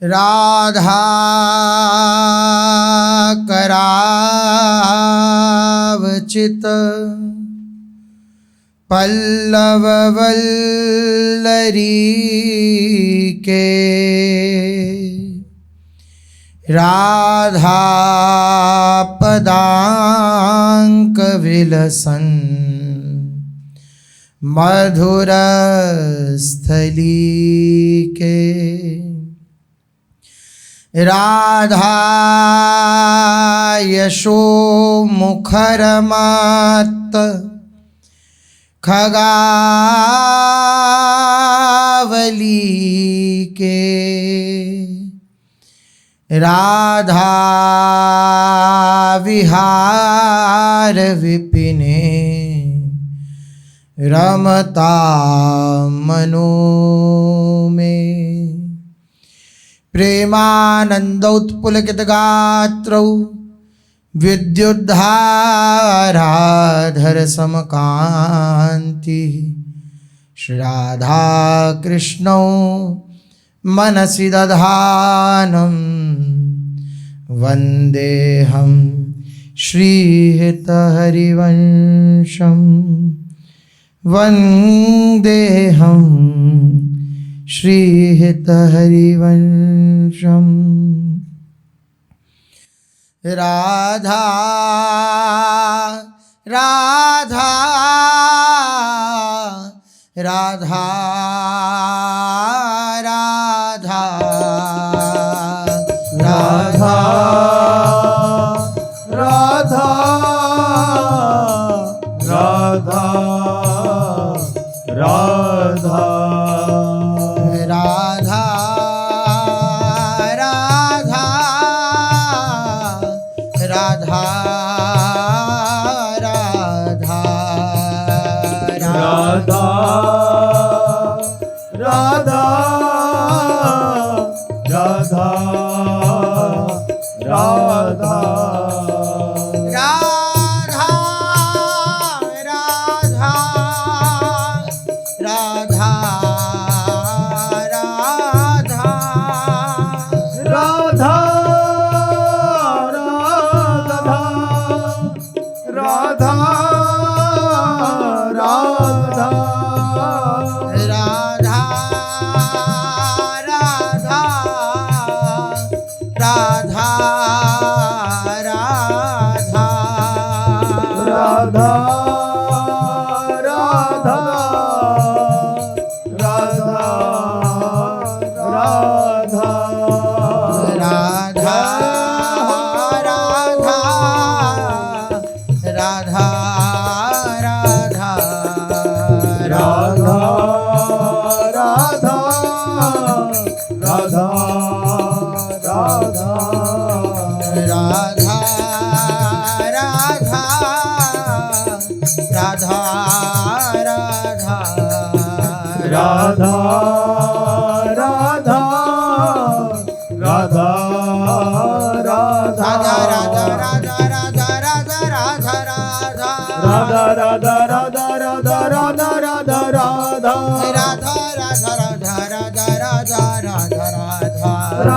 राधा करावचित पल्लव वल्लरी के राधा पदांक विलसन मधुर स्थली के राधा यशो मुखर मत खगावली के राधा विहार विपिने रमता मनो में प्रेमानंदोत्पुलकित गात्रौ विद्युद्धाराधर समकांति श्री राधा कृष्णौ मनसि दधानं वन्देऽहं श्रीहितहरिवंशं वन्देऽहं श्रीहितहरिवंशम्। राधा राधा राधा राधा राधा राधा राधा राधा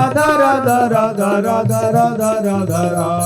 राधा राधा राधा राधा राधा राधा राधा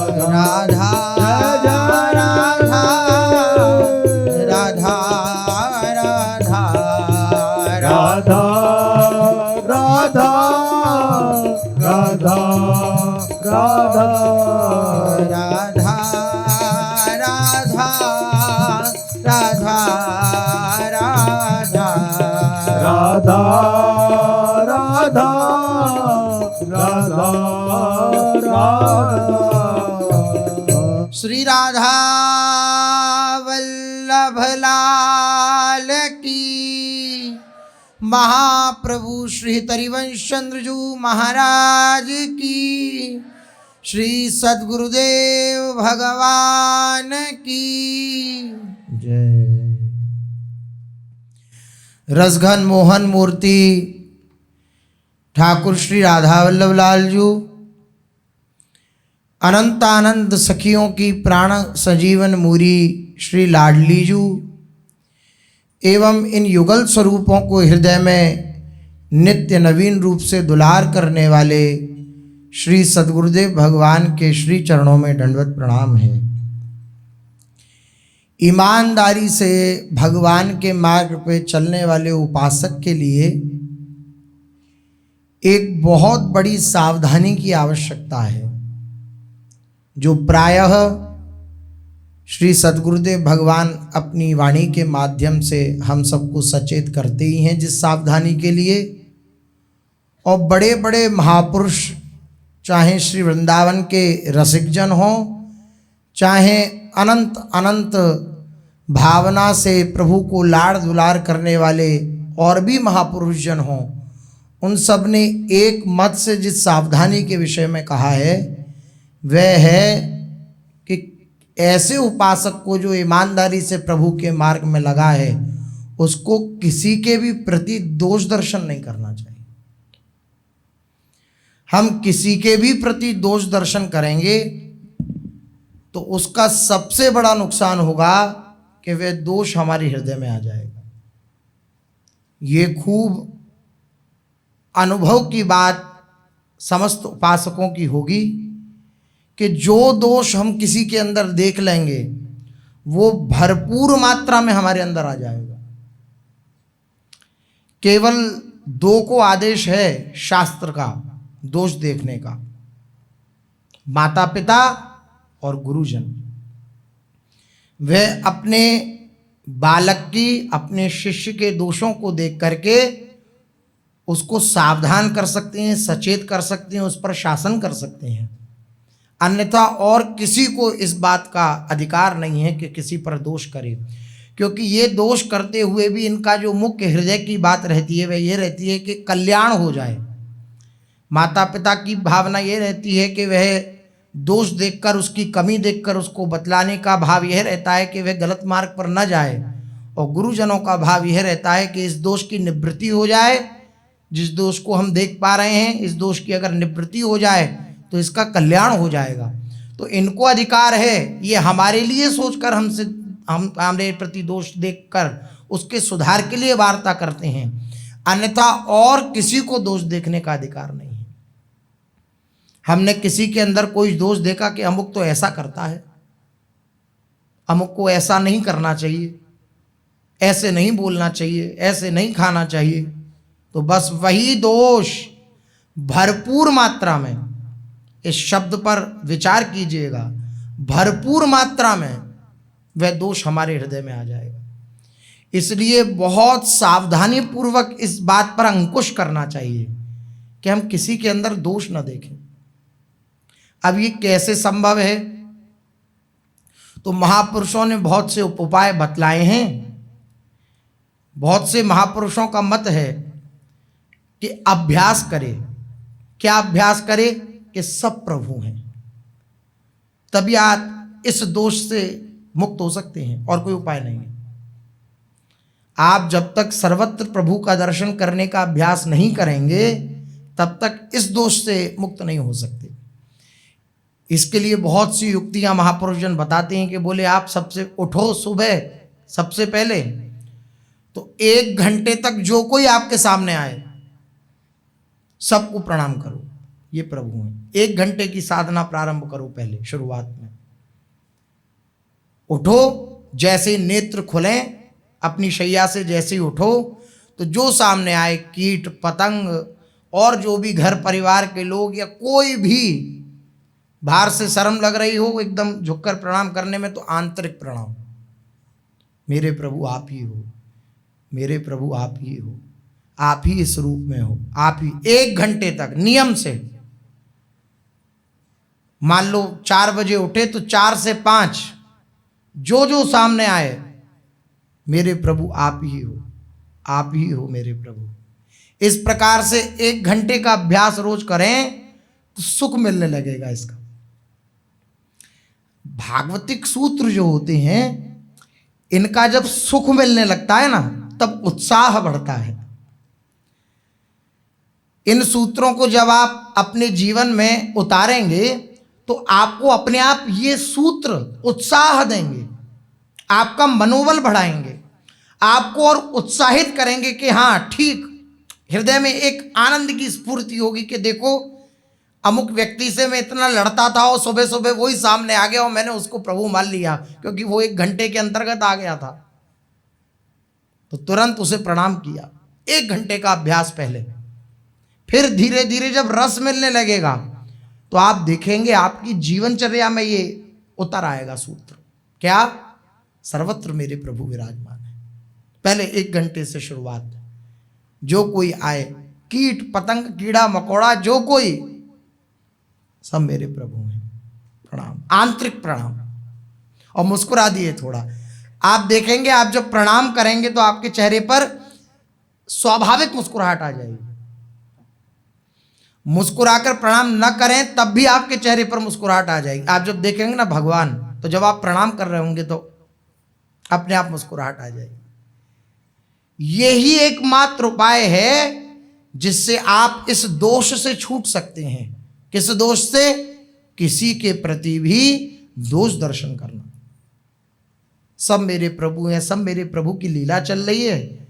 श्री राधा वल्लभ लाल की, महाप्रभु श्री हरिवंश चंद्रजू महाराज की, श्री सद्गुरुदेव भगवान की जय। रसघन मोहन मूर्ति ठाकुर श्री राधा वल्लभ लाल जी, अनंतानंद सखियों की प्राण संजीवन मूरी श्री लाडली जू एवं इन युगल स्वरूपों को हृदय में नित्य नवीन रूप से दुलार करने वाले श्री सद्गुरुदेव भगवान के श्री चरणों में दंडवत प्रणाम है। ईमानदारी से भगवान के मार्ग पे चलने वाले उपासक के लिए एक बहुत बड़ी सावधानी की आवश्यकता है, जो प्रायः श्री सद्गुरुदेव भगवान अपनी वाणी के माध्यम से हम सबको सचेत करते ही हैं जिस सावधानी के लिए। और बड़े बड़े महापुरुष, चाहे श्री वृंदावन के रसिकजन हों, चाहे अनंत अनंत भावना से प्रभु को लाड़ दुलार करने वाले और भी महापुरुष जन हों, उन सब ने एक मत से जिस सावधानी के विषय में कहा है वह है कि ऐसे उपासक को जो ईमानदारी से प्रभु के मार्ग में लगा है, उसको किसी के भी प्रति दोष दर्शन नहीं करना चाहिए। हम किसी के भी प्रति दोष दर्शन करेंगे तो उसका सबसे बड़ा नुकसान होगा कि वह दोष हमारे हृदय में आ जाएगा। ये खूब अनुभव की बात समस्त उपासकों की होगी कि जो दोष हम किसी के अंदर देख लेंगे वो भरपूर मात्रा में हमारे अंदर आ जाएगा। केवल दो को आदेश है शास्त्र का दोष देखने का, माता पिता और गुरुजन। वह अपने बालक की, अपने शिष्य के दोषों को देख करके उसको सावधान कर सकते हैं, सचेत कर सकते हैं, उस पर शासन कर सकते हैं। अन्यथा और किसी को इस बात का अधिकार नहीं है कि किसी पर दोष करे, क्योंकि ये दोष करते हुए भी इनका जो मुख्य हृदय की बात रहती है वह ये रहती है कि कल्याण हो जाए। माता पिता की भावना ये रहती है कि वह दोष देखकर, उसकी कमी देखकर उसको बतलाने का भाव यह रहता है कि वह गलत मार्ग पर न जाए, और गुरुजनों का भाव यह रहता है कि इस दोष की निवृत्ति हो जाए। जिस दोष को हम देख पा रहे हैं, इस दोष की अगर निवृत्ति हो जाए तो इसका कल्याण हो जाएगा। तो इनको अधिकार है, ये हमारे लिए सोचकर हमारे प्रति दोष देखकर उसके सुधार के लिए वार्ता करते हैं, अन्यथा और किसी को दोष देखने का अधिकार नहीं है। हमने किसी के अंदर कोई दोष देखा कि अमुक तो ऐसा करता है, अमुक को ऐसा नहीं करना चाहिए, ऐसे नहीं बोलना चाहिए, ऐसे नहीं खाना चाहिए, तो बस वही दोष भरपूर मात्रा में, इस शब्द पर विचार कीजिएगा, भरपूर मात्रा में वह दोष हमारे हृदय में आ जाएगा। इसलिए बहुत सावधानी पूर्वक इस बात पर अंकुश करना चाहिए कि हम किसी के अंदर दोष न देखें। अब ये कैसे संभव है? तो महापुरुषों ने बहुत से उपाय बतलाए हैं। बहुत से महापुरुषों का मत है कि अभ्यास करें। क्या अभ्यास करें? कि सब प्रभु हैं, तभी आप इस दोष से मुक्त हो सकते हैं, और कोई उपाय नहीं है। आप जब तक सर्वत्र प्रभु का दर्शन करने का अभ्यास नहीं करेंगे तब तक इस दोष से मुक्त नहीं हो सकते। इसके लिए बहुत सी युक्तियां महापुरुष जन बताते हैं कि बोले आप सबसे उठो सुबह, सबसे पहले तो 1 घंटे तक जो कोई आपके सामने आए सबको प्रणाम करो, ये प्रभु हैं। 1 घंटे की साधना प्रारंभ करो पहले शुरुआत में। उठो, जैसे नेत्र खुलें अपनी शैया से, जैसे ही उठो तो जो सामने आए, कीट पतंग और जो भी घर परिवार के लोग या कोई भी, बाहर से शर्म लग रही हो एकदम झुककर प्रणाम करने में, तो आंतरिक प्रणाम, मेरे प्रभु आप ही हो, मेरे प्रभु आप ही हो, आप ही इस रूप में हो, आप ही। 1 घंटे तक नियम से। मान लो 4 बजे उठे तो 4 से 5 जो जो सामने आए, मेरे प्रभु आप ही हो, आप ही हो मेरे प्रभु। इस प्रकार से 1 घंटे का अभ्यास रोज करें तो सुख मिलने लगेगा इसका। भागवतिक सूत्र जो होते हैं, इनका जब सुख मिलने लगता है ना, तब उत्साह बढ़ता है। इन सूत्रों को जब आप अपने जीवन में उतारेंगे तो आपको अपने आप ये सूत्र उत्साह देंगे, आपका मनोबल बढ़ाएंगे, आपको और उत्साहित करेंगे कि हाँ ठीक, हृदय में एक आनंद की स्फूर्ति होगी कि देखो अमुक व्यक्ति से मैं इतना लड़ता था और सुबह सुबह वही सामने आ गया और मैंने उसको प्रभु मान लिया, क्योंकि वो 1 घंटे के अंतर्गत आ गया था। तो तुरंत उसे प्रणाम किया, 1 घंटे का अभ्यास पहले। फिर धीरे धीरे जब रस मिलने लगेगा तो आप देखेंगे आपकी जीवनचर्या में ये उतर आएगा सूत्र। क्या? सर्वत्र मेरे प्रभु विराजमान है। पहले 1 घंटे से शुरुआत। जो कोई आए, कीट पतंग कीड़ा मकोड़ा जो कोई, सब मेरे प्रभु हैं। प्रणाम, आंतरिक प्रणाम। और मुस्कुरा दिए थोड़ा। आप देखेंगे आप जब प्रणाम करेंगे तो आपके चेहरे पर स्वाभाविक मुस्कुराहट आ जाएगी। मुस्कुराकर प्रणाम न करें तब भी आपके चेहरे पर मुस्कुराहट आ जाएगी। आप जब देखेंगे ना भगवान, तो जब आप प्रणाम कर रहे होंगे तो अपने आप मुस्कुराहट आ जाएगी। यही एकमात्र उपाय है जिससे आप इस दोष से छूट सकते हैं। किस दोष से? किसी के प्रति भी दोष दर्शन करना। सब मेरे प्रभु हैं, सब मेरे प्रभु की लीला चल रही है।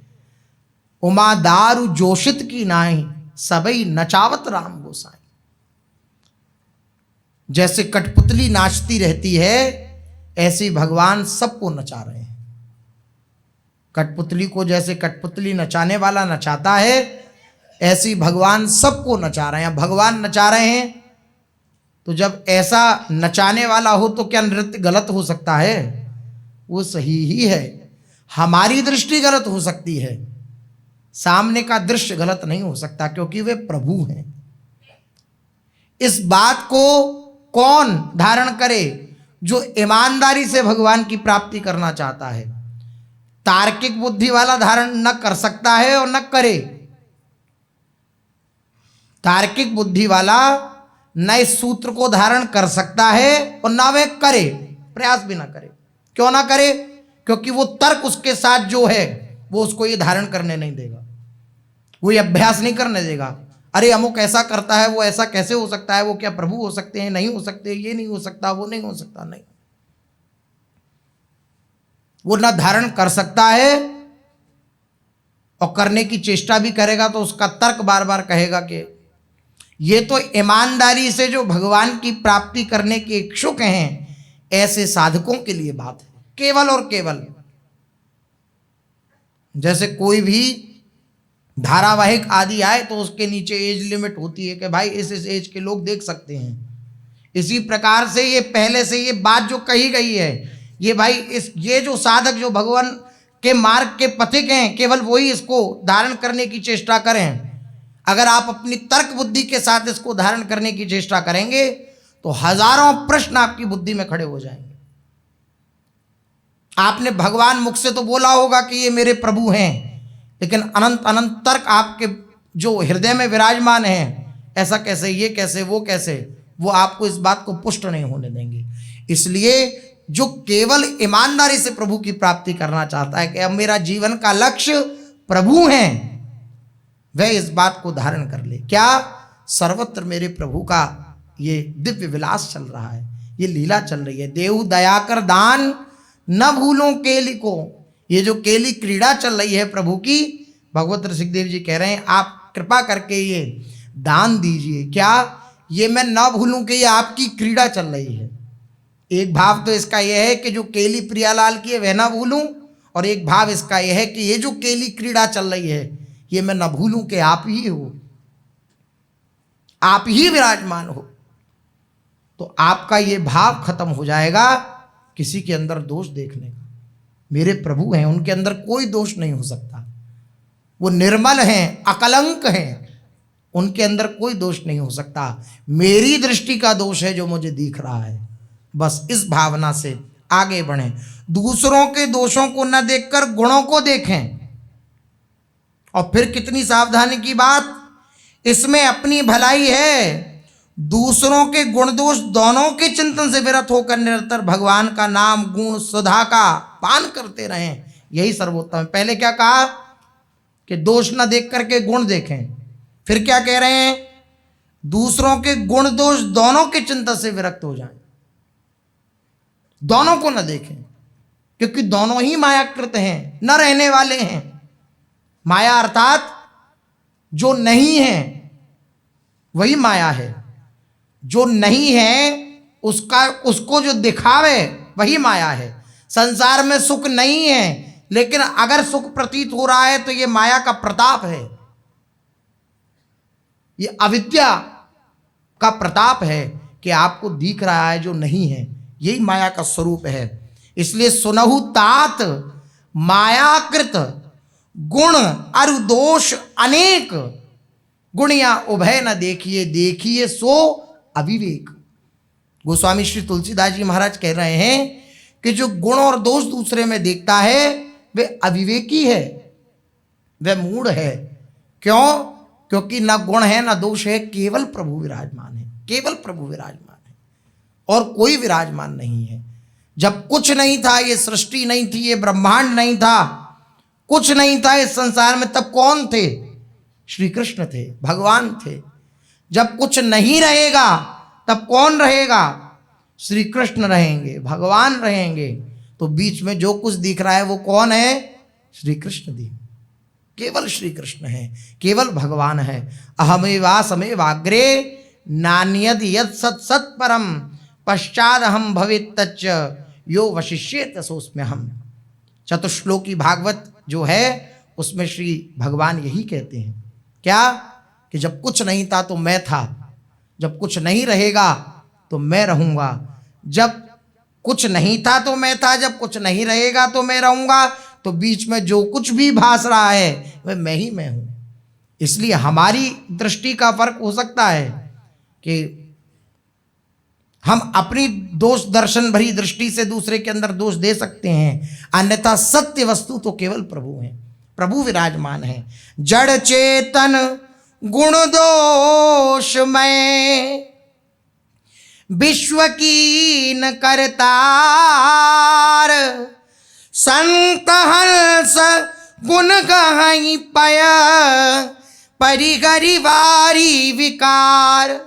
उमा दारु जोशित की नाई, सबई नचावत राम गोसाई। जैसे कठपुतली नाचती रहती है, ऐसे भगवान सबको नचा रहे हैं। कठपुतली को जैसे कठपुतली नचाने वाला नचाता है, ऐसे भगवान सबको नचा रहे हैं। भगवान नचा रहे हैं तो जब ऐसा नचाने वाला हो तो क्या नृत्य गलत हो सकता है? वो सही ही है। हमारी दृष्टि गलत हो सकती है, सामने का दृश्य गलत नहीं हो सकता, क्योंकि वे प्रभु हैं। इस बात को कौन धारण करे? जो ईमानदारी से भगवान की प्राप्ति करना चाहता है। तार्किक बुद्धि वाला धारण न कर सकता है और न करे। तार्किक बुद्धि वाला न इस सूत्र को धारण कर सकता है और न वह करे, प्रयास भी ना करे। क्यों ना करे? क्योंकि वो तर्क उसके साथ जो है वो उसको ये धारण करने नहीं देगा, वो ये अभ्यास नहीं करने देगा। अरे अमुक ऐसा करता है, वो ऐसा कैसे हो सकता है? वो क्या प्रभु हो सकते हैं? नहीं हो सकते। ये नहीं हो सकता, वो नहीं हो सकता। नहीं, वो ना धारण कर सकता है और करने की चेष्टा भी करेगा तो उसका तर्क बार बार कहेगा कि ये तो ईमानदारी से जो भगवान की प्राप्ति करने के इच्छुक हैं, ऐसे साधकों के लिए बात है, केवल और केवल। जैसे कोई भी धारावाहिक आदि आए तो उसके नीचे एज लिमिट होती है कि भाई इस एज के लोग देख सकते हैं। इसी प्रकार से ये पहले से ये बात जो कही गई है, ये भाई ये जो साधक जो भगवान के मार्ग के पथिक हैं, केवल वही इसको धारण करने की चेष्टा करें। अगर आप अपनी तर्क बुद्धि के साथ इसको धारण करने की चेष्टा करेंगे तो हजारों प्रश्न आपकी बुद्धि में खड़े हो जाएंगे। आपने भगवान मुख से तो बोला होगा कि ये मेरे प्रभु हैं, लेकिन अनंत अनंत तर्क आपके जो हृदय में विराजमान हैं, ऐसा कैसे, ये कैसे, वो कैसे, वो आपको इस बात को पुष्ट नहीं होने देंगे। इसलिए जो केवल ईमानदारी से प्रभु की प्राप्ति करना चाहता है कि अब मेरा जीवन का लक्ष्य प्रभु हैं, वह इस बात को धारण कर ले। क्या? सर्वत्र मेरे प्रभु का ये दिव्य विलास चल रहा है, ये लीला चल रही है। देव दया कर दान न भूलो केली को। ये जो केली क्रीड़ा चल रही है प्रभु की, भगवत ऋषिदेव जी कह रहे हैं आप कृपा करके ये दान दीजिए। क्या? ये मैं न भूलूं कि ये आपकी क्रीड़ा चल रही है। एक भाव तो इसका यह है कि जो केली प्रियालाल की है वह ना भूलूं, और एक भाव इसका यह है कि ये जो केली क्रीड़ा चल रही है ये मैं न भूलूं कि आप ही हो, आप ही विराजमान हो। तो आपका ये भाव खत्म हो जाएगा किसी के अंदर दोष देखने का। मेरे प्रभु हैं, उनके अंदर कोई दोष नहीं हो सकता। वो निर्मल हैं, अकलंक हैं, उनके अंदर कोई दोष नहीं हो सकता। मेरी दृष्टि का दोष है जो मुझे दिख रहा है। बस इस भावना से आगे बढ़ें। दूसरों के दोषों को न देखकर गुणों को देखें। और फिर कितनी सावधानी की बात, इसमें अपनी भलाई है। दूसरों के गुण दोष दोनों के चिंतन से विरत होकर निरंतर भगवान का नाम गुण सुधा का पान करते रहें, यही सर्वोत्तम है। पहले क्या कहा कि दोष न देख करके गुण देखें, फिर क्या कह रहे हैं? दूसरों के गुण दोष दोनों के चिंतन से विरक्त हो जाएं, दोनों को न देखें, क्योंकि दोनों ही मायाकृत हैं, न रहने वाले हैं। माया अर्थात जो नहीं है वही माया है, जो नहीं है उसको जो दिखावे वही माया है। संसार में सुख नहीं है, लेकिन अगर सुख प्रतीत हो रहा है तो ये माया का प्रताप है, ये अविद्या का प्रताप है कि आपको दिख रहा है जो नहीं है, यही माया का स्वरूप है। इसलिए सुनहु तात मायाकृत गुण अरु दोष अनेक, गुणिया उभय न देखिए, देखिए सो अविवेक। गोस्वामी श्री तुलसीदास जी महाराज कह रहे हैं कि जो गुण और दोष दूसरे में देखता है वे अविवेकी है, वह मूढ़ है। क्यों? क्योंकि न गुण है न दोष है, केवल प्रभु विराजमान है, केवल प्रभु विराजमान है और कोई विराजमान नहीं है। जब कुछ नहीं था, ये सृष्टि नहीं थी, ये ब्रह्मांड नहीं था, कुछ नहीं था इस संसार में, तब कौन थे? श्री कृष्ण थे, भगवान थे। जब कुछ नहीं रहेगा तब कौन रहेगा? श्री कृष्ण रहेंगे, भगवान रहेंगे। तो बीच में जो कुछ दिख रहा है वो कौन है? श्री कृष्ण दी, केवल श्री कृष्ण है, केवल भगवान है। अहमेवासमेवाग्रे नान्यद यद सत सत परम पश्चाद हम भवेत् तच्च यो वशिष्येत सोऽस्म्यहम्। चतुश्लोकी भागवत जो है उसमें श्री भगवान यही कहते हैं, क्या? कि जब कुछ नहीं था तो मैं था, जब कुछ नहीं रहेगा तो मैं रहूंगा, जब कुछ नहीं था तो मैं था, जब कुछ नहीं रहेगा तो मैं रहूंगा। तो बीच में जो कुछ भी भास रहा है वह मैं ही मैं हूं। इसलिए हमारी दृष्टि का फर्क हो सकता है कि हम अपनी दोष दर्शन भरी दृष्टि से दूसरे के अंदर दोष दे सकते हैं, अन्यथा सत्य वस्तु तो केवल प्रभु हैं, प्रभु विराजमान हैं। जड़ चेतन गुण दोष में विश्व कीन करतार, संत हंस गुण कहीं पय परिगरिवारी विकार।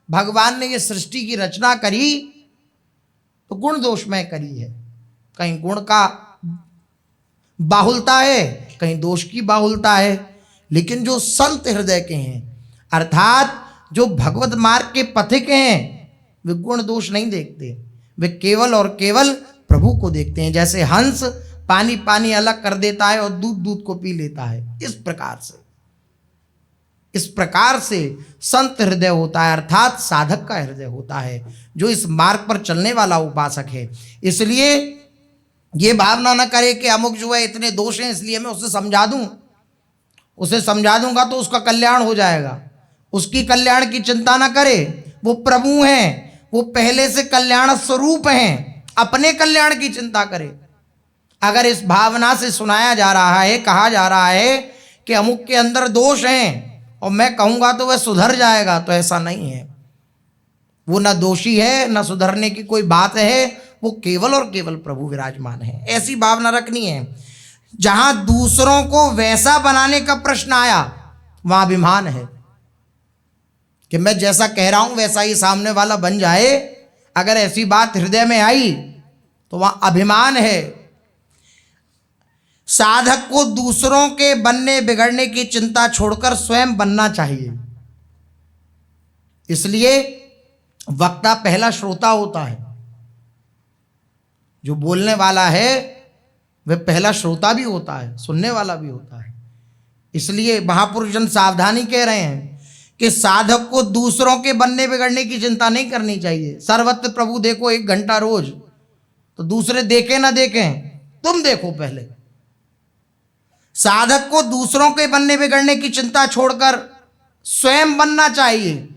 भगवान ने ये सृष्टि की रचना करी तो गुण दोष में करी है, कहीं गुण का बाहुलता है, कहीं दोष की बाहुलता है। लेकिन जो संत हृदय के हैं, अर्थात जो भगवत मार्ग के पथिक हैं, वे गुण दोष नहीं देखते, वे केवल और केवल प्रभु को देखते हैं। जैसे हंस पानी पानी अलग कर देता है और दूध दूध को पी लेता है, इस प्रकार से संत हृदय होता है, अर्थात साधक का हृदय होता है, जो इस मार्ग पर चलने वाला उपासक है। इसलिए ये भावना न करे कि अमुक जो है इतने दोष हैं इसलिए मैं उसे समझा दूं, उसे समझा दूंगा तो उसका कल्याण हो जाएगा। उसकी कल्याण की चिंता न करे, वो प्रभु हैं, वो पहले से कल्याण स्वरूप हैं, अपने कल्याण की चिंता करे। अगर इस भावना से सुनाया जा रहा है, कहा जा रहा है कि अमुक के अंदर दोष हैं और मैं कहूंगा तो वह सुधर जाएगा, तो ऐसा नहीं है। वो न दोषी है, न सुधरने की कोई बात है, वो केवल और केवल प्रभु विराजमान है। ऐसी भावना रखनी है। जहां दूसरों को वैसा बनाने का प्रश्न आया वहां अभिमान है कि मैं जैसा कह रहा हूं वैसा ही सामने वाला बन जाए। अगर ऐसी बात हृदय में आई तो वहां अभिमान है। साधक को दूसरों के बनने बिगड़ने की चिंता छोड़कर स्वयं बनना चाहिए। इसलिए वक्ता पहला श्रोता होता है, जो बोलने वाला है वह पहला श्रोता भी होता है, सुनने वाला भी होता है। इसलिए महापुरुष जन सावधानी कह रहे हैं कि साधक को दूसरों के बनने बिगड़ने की चिंता नहीं करनी चाहिए। सर्वत्र प्रभु देखो 1 घंटा रोज, तो दूसरे देखें ना देखें, तुम देखो पहले। साधक को दूसरों के बनने बिगड़ने की चिंता छोड़कर स्वयं बनना चाहिए।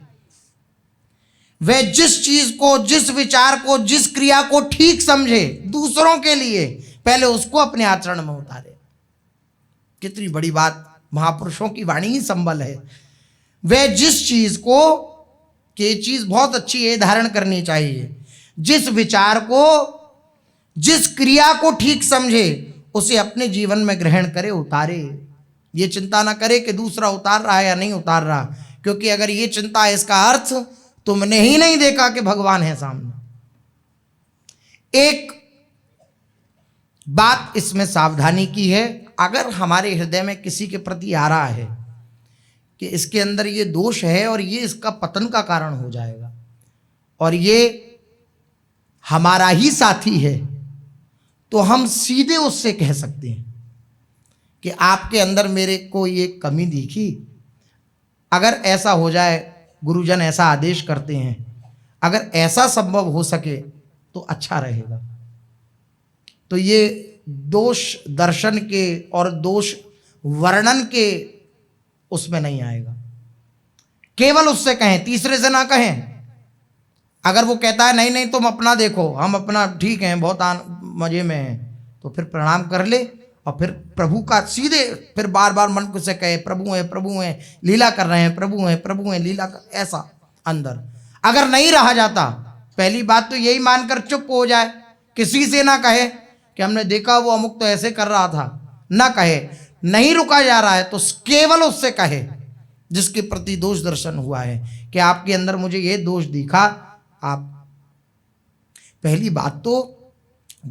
वह जिस चीज को, जिस विचार को, जिस क्रिया को ठीक समझे दूसरों के लिए, पहले उसको अपने आचरण में उतारे। कितनी बड़ी बात, महापुरुषों की वाणी ही संबल है। वह जिस चीज को, कि चीज बहुत अच्छी है, धारण करनी चाहिए, जिस विचार को, जिस क्रिया को ठीक समझे उसे अपने जीवन में ग्रहण करे, उतारे। ये चिंता ना करे कि दूसरा उतार रहा है या नहीं उतार रहा, क्योंकि अगर ये चिंता है इसका अर्थ तुमने ही नहीं देखा कि भगवान है सामने। एक बात इसमें सावधानी की है, अगर हमारे हृदय में किसी के प्रति आ रहा है कि इसके अंदर ये दोष है और ये इसका पतन का कारण हो जाएगा और ये हमारा ही साथी है, तो हम सीधे उससे कह सकते हैं कि आपके अंदर मेरे को ये कमी दिखी। अगर ऐसा हो जाए, गुरुजन ऐसा आदेश करते हैं, अगर ऐसा संभव हो सके तो अच्छा रहेगा। तो ये दोष दर्शन के और दोष वर्णन के उसमें नहीं आएगा। केवल उससे कहें, तीसरे से ना कहें। अगर वो कहता है नहीं नहीं तुम अपना देखो, हम अपना ठीक हैं, बहुत मजे में हैं, तो फिर प्रणाम कर ले और फिर प्रभु का सीधे फिर बार बार मन से कहे प्रभु हैं लीला कर रहे हैं, प्रभु हैं लीला कर, ऐसा अंदर। अगर नहीं रहा जाता, पहली बात तो यही मानकर चुप हो जाए, किसी से ना कहे कि हमने देखा वो अमुक तो ऐसे कर रहा था, ना कहे। नहीं रुका जा रहा है तो केवल उससे कहे जिसके प्रति दोष दर्शन हुआ है कि आपके अंदर मुझे ये दोष दिखा। आप पहली बात तो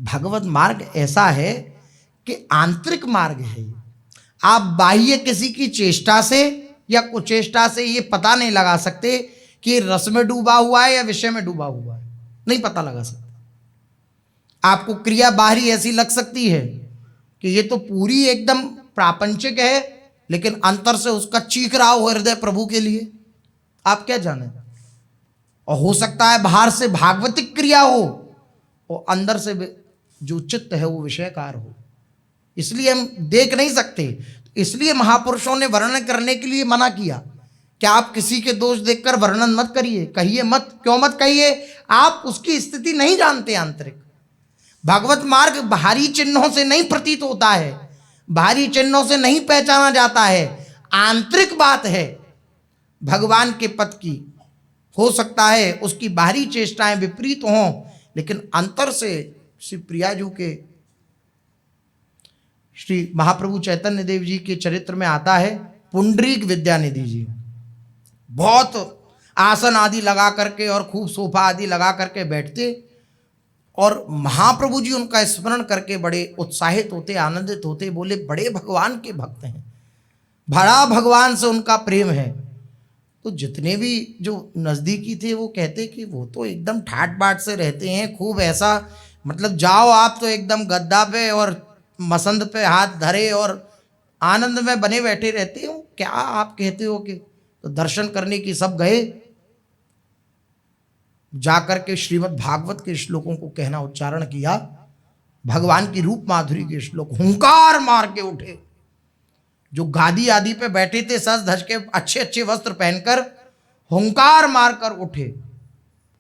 भगवत मार्ग ऐसा है कि आंतरिक मार्ग है। आप बाह्य किसी की चेष्टा से या कुचेष्टा से ये पता नहीं लगा सकते कि रस में डूबा हुआ है या विषय में डूबा हुआ है, नहीं पता लगा सकते। आपको क्रिया बाहरी ऐसी लग सकती है कि ये तो पूरी एकदम प्रापंचिक है, लेकिन अंतर से उसका चीख रहा हो हृदय प्रभु के लिए, आप क्या जाने। और हो सकता है बाहर से भागवतिक क्रिया हो और अंदर से जो चित्त है वो विषयकार हो, इसलिए हम देख नहीं सकते। इसलिए महापुरुषों ने वर्णन करने के लिए मना किया कि आप किसी के दोष देखकर वर्णन मत करिए, कहिए मत। क्यों मत कहिए? आप उसकी स्थिति नहीं जानते आंतरिक। भगवत मार्ग बाहरी चिन्हों से नहीं प्रतीत होता है, बाहरी चिन्हों से नहीं पहचाना जाता है, आंतरिक बात है भगवान के पद की। हो सकता है उसकी बाहरी चेष्टाएं विपरीत हों, लेकिन अंतर से श्री प्रियाजू के श्री महाप्रभु चैतन्य देव जी के चरित्र में आता है, पुंडरीक विद्यानिधि जी बहुत आसन आदि लगा करके और खूब सोफा आदि लगा करके बैठते और महाप्रभु जी उनका स्मरण करके बड़े उत्साहित होते, आनंदित होते, बोले बड़े भगवान के भक्त हैं, बड़ा भगवान से उनका प्रेम है। तो जितने भी जो नज़दीकी थे वो कहते कि वो तो एकदम ठाट बाट से रहते हैं, खूब ऐसा मतलब जाओ आप तो एकदम गद्दा पे और मसंद पे हाथ धरे और आनंद में बने बैठे रहते हो, क्या आप कहते हो कि तो दर्शन करने की सब गए, जाकर के श्रीमद् भागवत के श्लोकों को कहना उच्चारण किया, भगवान की रूप माधुरी के श्लोक, हुंकार मार के उठे। जो गादी आदि पे बैठे थे सज धज के अच्छे अच्छे वस्त्र पहनकर हुंकार मारकर उठे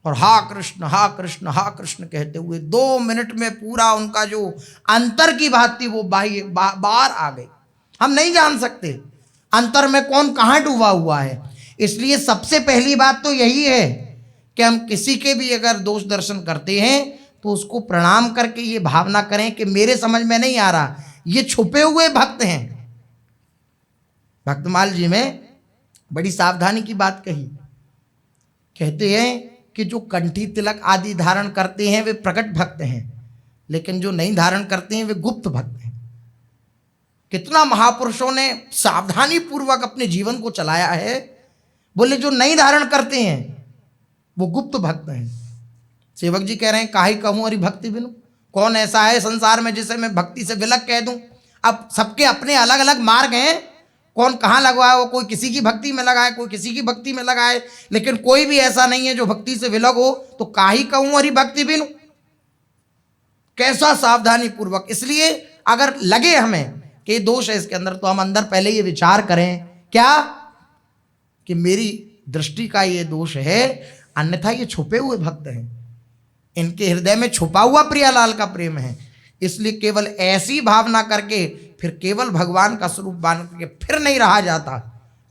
और हा कृष्ण हा कृष्ण हा कृष्ण कहते हुए 2 मिनट में पूरा उनका जो अंतर की बात थी वो बाहर आ गई। हम नहीं जान सकते अंतर में कौन कहाँ डूबा हुआ है। इसलिए सबसे पहली बात तो यही है कि हम किसी के भी अगर दोष दर्शन करते हैं तो उसको प्रणाम करके ये भावना करें कि मेरे समझ में नहीं आ रहा, ये छुपे हुए भक्त हैं। भक्तमाल जी में बड़ी सावधानी की बात कही, कहते हैं कि जो कंठी तिलक आदि धारण करते हैं वे प्रकट भक्त हैं, लेकिन जो नहीं धारण करते हैं वे गुप्त भक्त हैं। कितना महापुरुषों ने सावधानी पूर्वक अपने जीवन को चलाया है। बोले जो नहीं धारण करते हैं वो गुप्त भक्त हैं। सेवक जी कह रहे हैं काहे कहूँ अरि भक्ति बिनु, कौन ऐसा है संसार में जिसे मैं भक्ति से विलग कह दूं। अब सबके अपने अलग अलग मार्ग हैं, कौन कहाँ लगवाए, वो कोई किसी की भक्ति में लगाए, कोई किसी की भक्ति में लगाए, लेकिन कोई भी ऐसा नहीं है जो भक्ति से विलग हो। तो काहे कहूँ अरि भक्ति बिनु, कैसा सावधानी पूर्वक। इसलिए अगर लगे हमें कि दोष है इसके अंदर, तो हम अंदर पहले ये विचार करें क्या कि मेरी दृष्टि का ये दोष है, अन्यथा ये छुपे हुए भक्त हैं, इनके हृदय में छुपा हुआ प्रियालाल का प्रेम है। इसलिए केवल ऐसी भावना करके फिर केवल भगवान का स्वरूप मान करके फिर नहीं रहा जाता,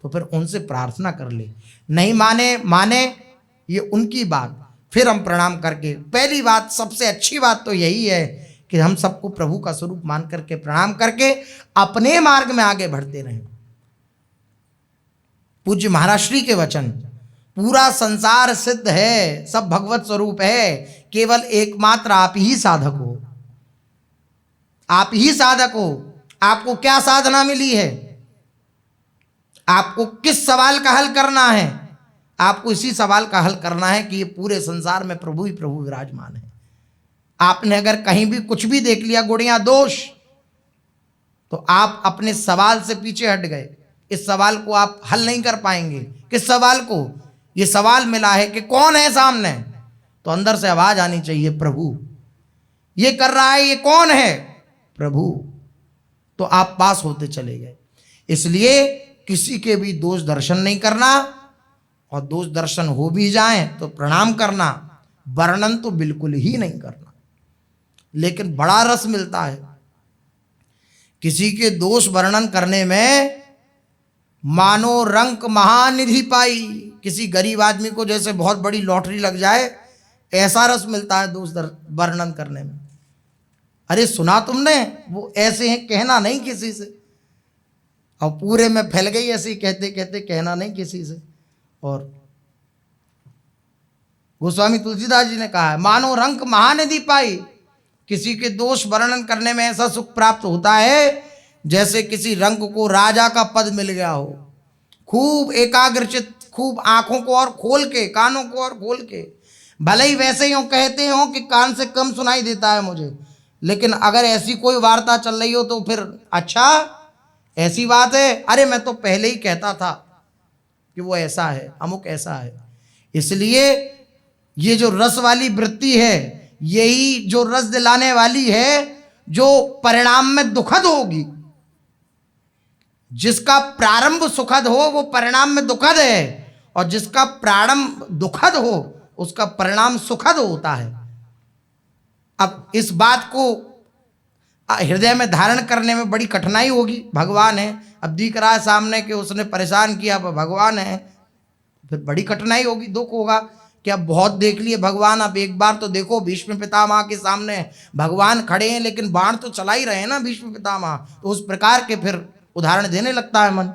तो फिर उनसे प्रार्थना कर ले। नहीं माने ये उनकी बात, फिर हम प्रणाम करके, पहली बात सबसे अच्छी बात तो यही है कि हम सबको प्रभु का स्वरूप मान करके प्रणाम करके अपने मार्ग में आगे बढ़ते रहें। पूज्य महाराज श्री के वचन, पूरा संसार सिद्ध है, सब भगवत स्वरूप है, केवल एकमात्र आप ही साधक हो, आप ही साधक हो। आपको क्या साधना मिली है? आपको किस सवाल का हल करना है? आपको इसी सवाल का हल करना है कि ये पूरे संसार में प्रभु ही प्रभु विराजमान है। आपने अगर कहीं भी कुछ भी देख लिया गुण या दोष, तो आप अपने सवाल से पीछे हट गए। इस सवाल को आप हल नहीं कर पाएंगे। किस सवाल को? ये सवाल मिला है कि कौन है सामने, तो अंदर से आवाज आनी चाहिए, प्रभु। ये कर रहा है, ये कौन है? प्रभु। तो आप पास होते चले गए। इसलिए किसी के भी दोष दर्शन नहीं करना, और दोष दर्शन हो भी जाएं तो प्रणाम करना, वर्णन तो बिल्कुल ही नहीं करना। लेकिन बड़ा रस मिलता है किसी के दोष वर्णन करने में, मानो रंक महानिधि पाई। किसी गरीब आदमी को जैसे बहुत बड़ी लॉटरी लग जाए, ऐसा रस मिलता है दोष वर्णन करने में। अरे सुना तुमने, वो ऐसे हैं, कहना नहीं किसी से, और पूरे में फैल गई ऐसे कहते कहते, कहना नहीं किसी से। और गोस्वामी तुलसीदास जी ने कहा है, मानो रंक महानिधि पाई। किसी के दोष वर्णन करने में ऐसा सुख प्राप्त होता है जैसे किसी रंक को राजा का पद मिल गया हो। खूब एकाग्रचित, खूब आंखों को और खोल के, कानों को और खोल के, भले ही वैसे ही कहते हो कि कान से कम सुनाई देता है मुझे, लेकिन अगर ऐसी कोई वार्ता चल रही हो तो फिर अच्छा ऐसी बात है, अरे मैं तो पहले ही कहता था कि वो ऐसा है, अमुक ऐसा है। इसलिए ये जो रस वाली वृत्ति है, यही जो रस दिलाने वाली है, जो परिणाम में दुखद होगी। जिसका प्रारंभ सुखद हो वो परिणाम में दुखद है, और जिसका प्रारंभ दुखद हो उसका परिणाम सुखद होता है। अब इस बात को हृदय में धारण करने में बड़ी कठिनाई होगी। भगवान है, अब दिख रहा है सामने कि उसने परेशान किया, अब भगवान है, फिर बड़ी कठिनाई होगी, दुख होगा कि अब बहुत देख लिए भगवान, अब एक बार तो देखो। भीष्म पितामह के सामने भगवान खड़े हैं, लेकिन बाण तो चला ही रहे हैं ना भीष्म पितामह, तो उस प्रकार के फिर उदाहरण देने लगता है मन।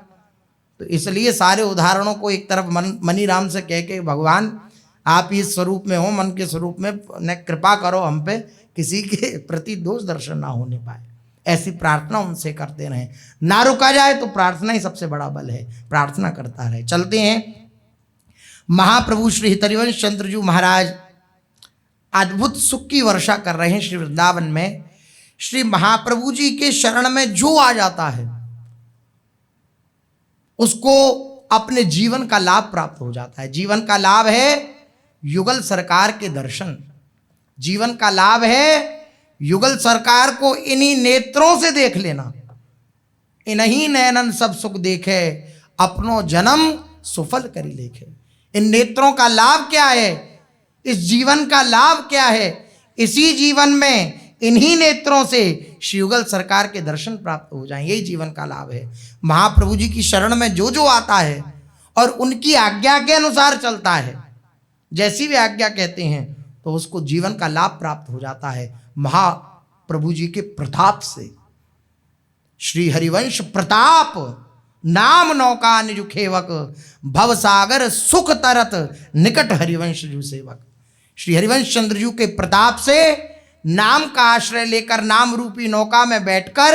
तो इसलिए सारे उदाहरणों को एक तरफ मनी राम से कह के, भगवान आप इस स्वरूप में हो, मन के स्वरूप में, न कृपा करो हम पे, किसी के प्रति दोष दर्शन ना होने पाए, ऐसी प्रार्थना उनसे करते रहें। ना रुका जाए तो प्रार्थना ही सबसे बड़ा बल है, प्रार्थना करता रहे। चलते हैं, महाप्रभु श्री हरिवंश चंद्र जी महाराज अद्भुत सुख की वर्षा कर रहे हैं श्री वृंदावन में। श्री महाप्रभु जी के शरण में जो आ जाता है उसको अपने जीवन का लाभ प्राप्त हो जाता है। जीवन का लाभ है युगल सरकार के दर्शन, जीवन का लाभ है युगल सरकार को इन्हीं नेत्रों से देख लेना। इन्हीं नैनन सब सुख देखे, अपनो जन्म सुफल करी लेखे। इन नेत्रों का लाभ क्या है? इस जीवन का लाभ क्या है? इसी जीवन में इन्हीं नेत्रों से श्री युगल सरकार के दर्शन प्राप्त हो जाएं, यही जीवन का लाभ है। महाप्रभु जी की शरण में जो जो आता है और उनकी आज्ञा के अनुसार चलता है, जैसी भी आज्ञा कहते हैं, तो उसको जीवन का लाभ प्राप्त हो जाता है महाप्रभु जी के प्रताप से। श्री हरिवंश प्रताप नाम नौका निज खेवक, भव सागर सुख तरत निकट हरिवंश जू सेवक। श्री हरिवंश चंद्र जी के प्रताप से नाम का आश्रय लेकर नाम रूपी नौका में बैठकर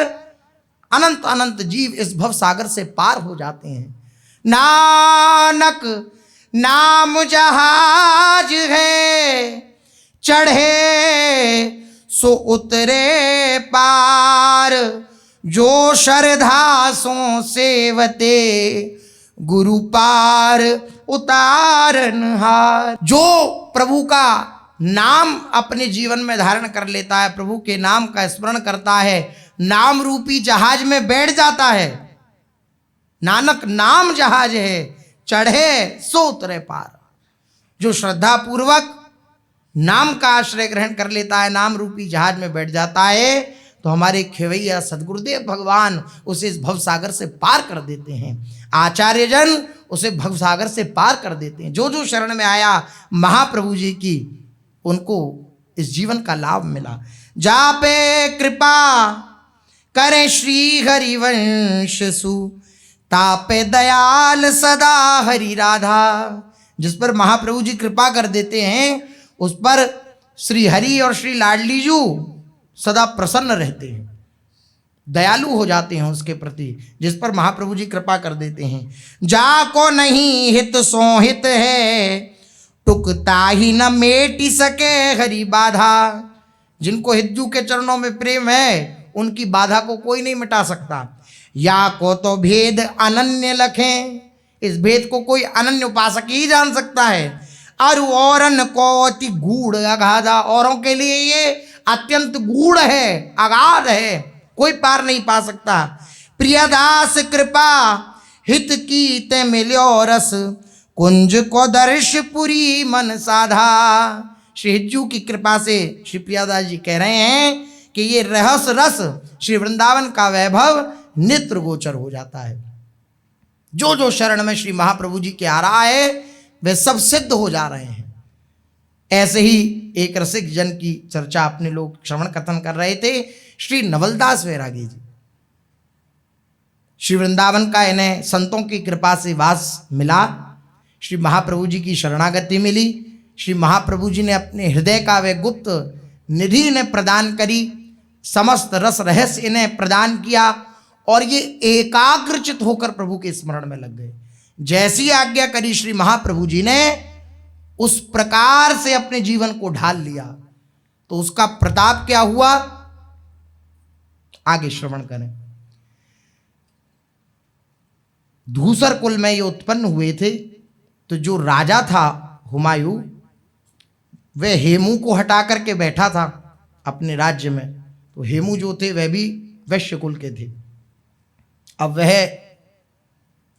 अनंत अनंत जीव इस भव सागर से पार हो जाते हैं। नानक नाम जहाज है, चढ़े सो उतरे पार, जो श्रद्धा सो सेवते गुरु पार उतारनहार। जो प्रभु का नाम अपने जीवन में धारण कर लेता है, प्रभु के नाम का स्मरण करता है, नाम रूपी जहाज में बैठ जाता है। नानक नाम जहाज है, चढ़े सो उतरे पार। जो श्रद्धा पूर्वक नाम का आश्रय ग्रहण कर लेता है, नाम रूपी जहाज में बैठ जाता है, तो हमारे खेवैया सदगुरुदेव भगवान उसे इस भवसागर से पार कर देते हैं। आचार्यजन उसे भवसागर से पार कर देते हैं। जो जो शरण में आया महाप्रभु जी की, उनको इस जीवन का लाभ मिला। जा पे कृपा करें श्री हरिवंश सु, तापे दयाल सदा हरि राधा। जिस पर महाप्रभु जी कृपा कर देते हैं उस पर श्री हरि और श्री लाडली जू सदा प्रसन्न रहते हैं। दयालु हो जाते हैं उसके प्रति, जिस पर महाप्रभु जी कृपा कर देते हैं। जाको नहीं हित सोहित है, टुकता ही न मेटी सके हरि बाधा। जिनको हिज्जू के चरणों में प्रेम है उनकी बाधा को कोई नहीं मिटा सकता। या को तो भेद अनन्य लखें, इस भेद को कोई अनन्य उपासक ही जान सकता है। अरु औरन को अति गूढ़ अगाधा, औरों के लिए ये अत्यंत गूढ़ है, अगाध है, कोई पार नहीं पा सकता। प्रियदास कृपा हित की ते मिल्यो रस, कुंज को दर्श पुरी मन साधा। श्री हिज्जू की कृपा से श्री प्रियदास जी कह रहे हैं कि ये रहस रस श्री वृंदावन का वैभव नेत्र गोचर हो जाता है। जो जो शरण में श्री महाप्रभु जी के आ रहा है वे सब सिद्ध हो जा रहे हैं। ऐसे ही एक रसिक जन की चर्चा अपने लोग श्रवण कथन कर रहे थे, श्री नवलदास वैरागी जी। श्री वृंदावन का इन्हें संतों की कृपा से वास मिला, श्री महाप्रभु जी की शरणागति मिली। श्री महाप्रभु जी ने अपने हृदय का वे गुप्त निधि इन्हें प्रदान करी, समस्त रस रहस्य इन्हें प्रदान किया और ये एकाग्रचित होकर प्रभु के स्मरण में लग गए। जैसी आज्ञा करी श्री महाप्रभु जी ने उस प्रकार से अपने जीवन को ढाल लिया। तो उसका प्रताप क्या हुआ, आगे श्रवण करें। धूसर कुल में ये उत्पन्न हुए थे। तो जो राजा था हुमायूं, वह हेमू को हटा करके बैठा था अपने राज्य में। तो हेमू जो थे वह भी वैश्य कुल के थे। अब वह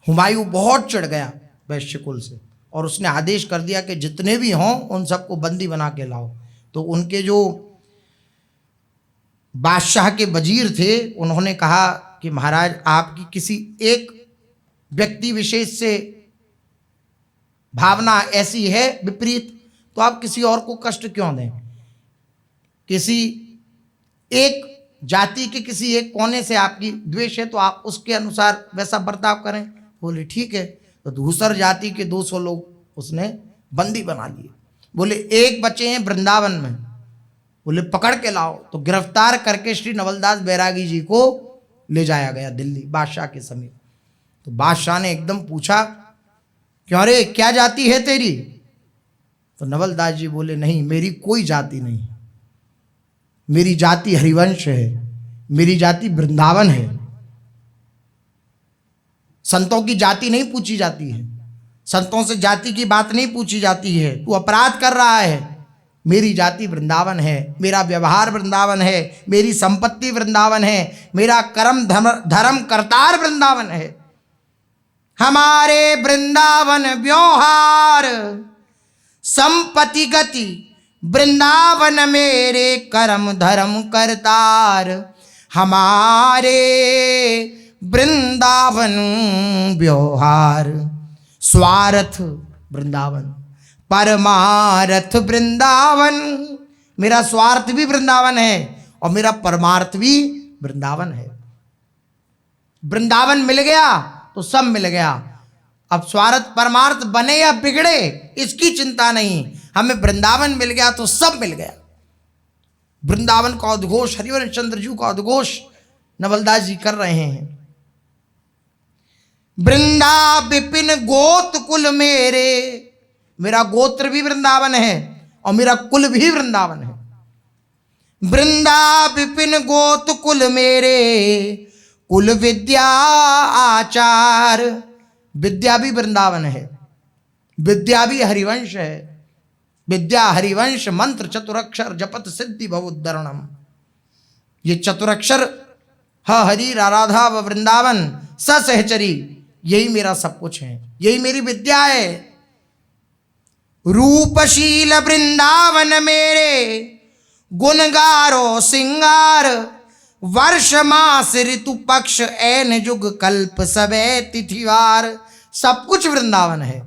हुमायूं बहुत चिढ़ गया वैश्य कुल से और उसने आदेश कर दिया कि जितने भी हों उन सबको बंदी बना के लाओ। तो उनके जो बादशाह के वजीर थे उन्होंने कहा कि महाराज आपकी किसी एक व्यक्ति विशेष से भावना ऐसी है विपरीत, तो आप किसी और को कष्ट क्यों दें। किसी एक जाति के किसी एक कोने से आपकी द्वेष है तो आप उसके अनुसार वैसा बर्ताव करें। बोले ठीक है। तो दूसर जाति के 200 लोग उसने बंदी बना लिए। बोले एक बचे हैं वृंदावन में, बोले पकड़ के लाओ। तो गिरफ्तार करके श्री नवलदास बैरागी जी को ले जाया गया दिल्ली बादशाह के समीप। तो बादशाह ने एकदम पूछा क्यों रे, क्या जाति है तेरी। तो नवलदास जी बोले नहीं मेरी कोई जाति नहीं, मेरी जाति हरिवंश है, मेरी जाति वृंदावन है। संतों की जाति नहीं पूछी जाती है, संतों से जाति की बात नहीं पूछी जाती है। तू अपराध कर रहा है। मेरी जाति वृंदावन है, मेरा व्यवहार वृंदावन है, मेरी संपत्ति वृंदावन है, मेरा कर्म धर्म करतार वृंदावन है। हमारे वृंदावन व्यवहार संपत्ति गति, वृंदावन मेरे कर्म धर्म करतार। हमारे वृंदावन व्यवहार, स्वार्थ वृंदावन, परमार्थ वृंदावन। मेरा स्वार्थ भी वृंदावन है और मेरा परमार्थ भी वृंदावन है। वृंदावन मिल गया तो सब मिल गया। अब स्वार्थ परमार्थ बने या बिगड़े इसकी चिंता नहीं, हमें वृंदावन मिल गया तो सब मिल गया। वृंदावन का उद्घोष हरिवंश चंद्र जी का उद्घोष नवलदास जी कर रहे हैं। वृंदा विपिन गोत कुल मेरे, मेरा गोत्र भी वृंदावन है और मेरा कुल भी वृंदावन है। वृंदा विपिन गोत कुल मेरे, कुल विद्या आचार। विद्या भी वृंदावन है, विद्या भी हरिवंश है। विद्या हरिवंश मंत्र चतुरक्षर जपत सिद्धि भवोद्धरणम। ये चतुरक्षर ह हरि राधा व वृंदावन सहचरी, यही मेरा सब कुछ है, यही मेरी विद्या है। रूपशील वृंदावन मेरे, गुणगारो सिंगार। वर्ष मास ऋतु पक्ष ऐन जुग कल्प सबे तिथिवार। सब कुछ वृंदावन है।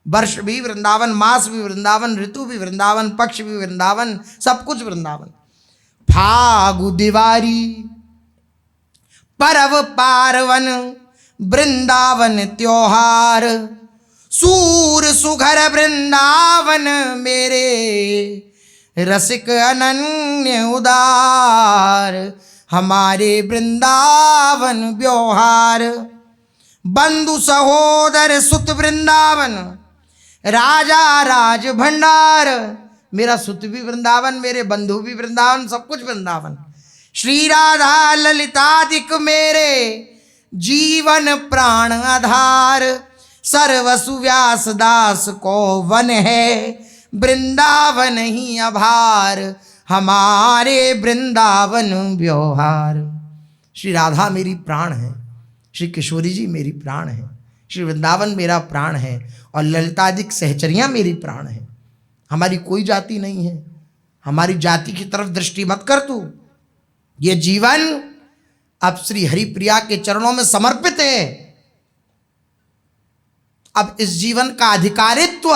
वर्ष भी वृंदावन, मास भी वृंदावन, ऋतु भी वृंदावन, पक्ष भी वृंदावन, सब कुछ वृंदावन। फागु दिवारी परव पार्वन, वृंदावन त्योहार। सूर सुघर वृंदावन मेरे, रसिक अनन्य उदार। हमारे वृंदावन व्यवहार। बंधु सहोदर सुत वृंदावन, राजा राज भंडार। मेरा सुत भी वृंदावन, मेरे बंधु भी वृंदावन, सब कुछ वृंदावन। श्री राधा ललितादिक मेरे जीवन प्राण आधार। सर्वसु व्यास दास को वन है, वृंदावन ही आभार। हमारे वृंदावन व्यवहार। श्री राधा मेरी प्राण है, श्री किशोरी जी मेरी प्राण है, श्री वृंदावन मेरा प्राण है, और ललितादिक सहचरियाँ मेरी प्राण है। हमारी कोई जाति नहीं है, हमारी जाति की तरफ दृष्टि मत कर तू। ये जीवन अब श्री हरिप्रिया के चरणों में समर्पित है। अब इस जीवन का अधिकारित्व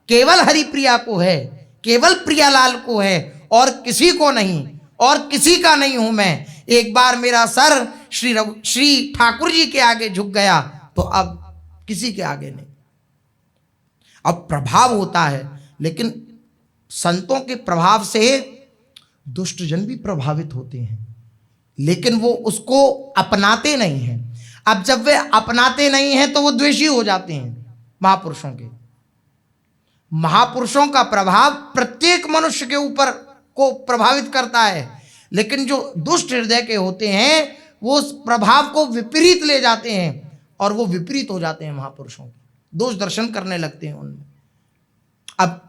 केवल हरिप्रिया को है, केवल प्रियालाल को है, और किसी को नहीं, और किसी का नहीं हूं मैं। एक बार मेरा सर श्री ठाकुर जी के आगे झुक गया तो अब किसी के आगे नहीं। अब प्रभाव होता है, लेकिन संतों के प्रभाव से दुष्टजन भी प्रभावित होते हैं, लेकिन वो उसको अपनाते नहीं हैं। अब जब वे अपनाते नहीं हैं तो वो द्वेषी हो जाते हैं। महापुरुषों के, महापुरुषों का प्रभाव प्रत्येक मनुष्य के ऊपर को प्रभावित करता है, लेकिन जो दुष्ट हृदय के होते हैं वो उस प्रभाव को विपरीत ले जाते हैं, और वो विपरीत हो जाते हैं महापुरुषों के, दोष दर्शन करने लगते हैं उनमें। अब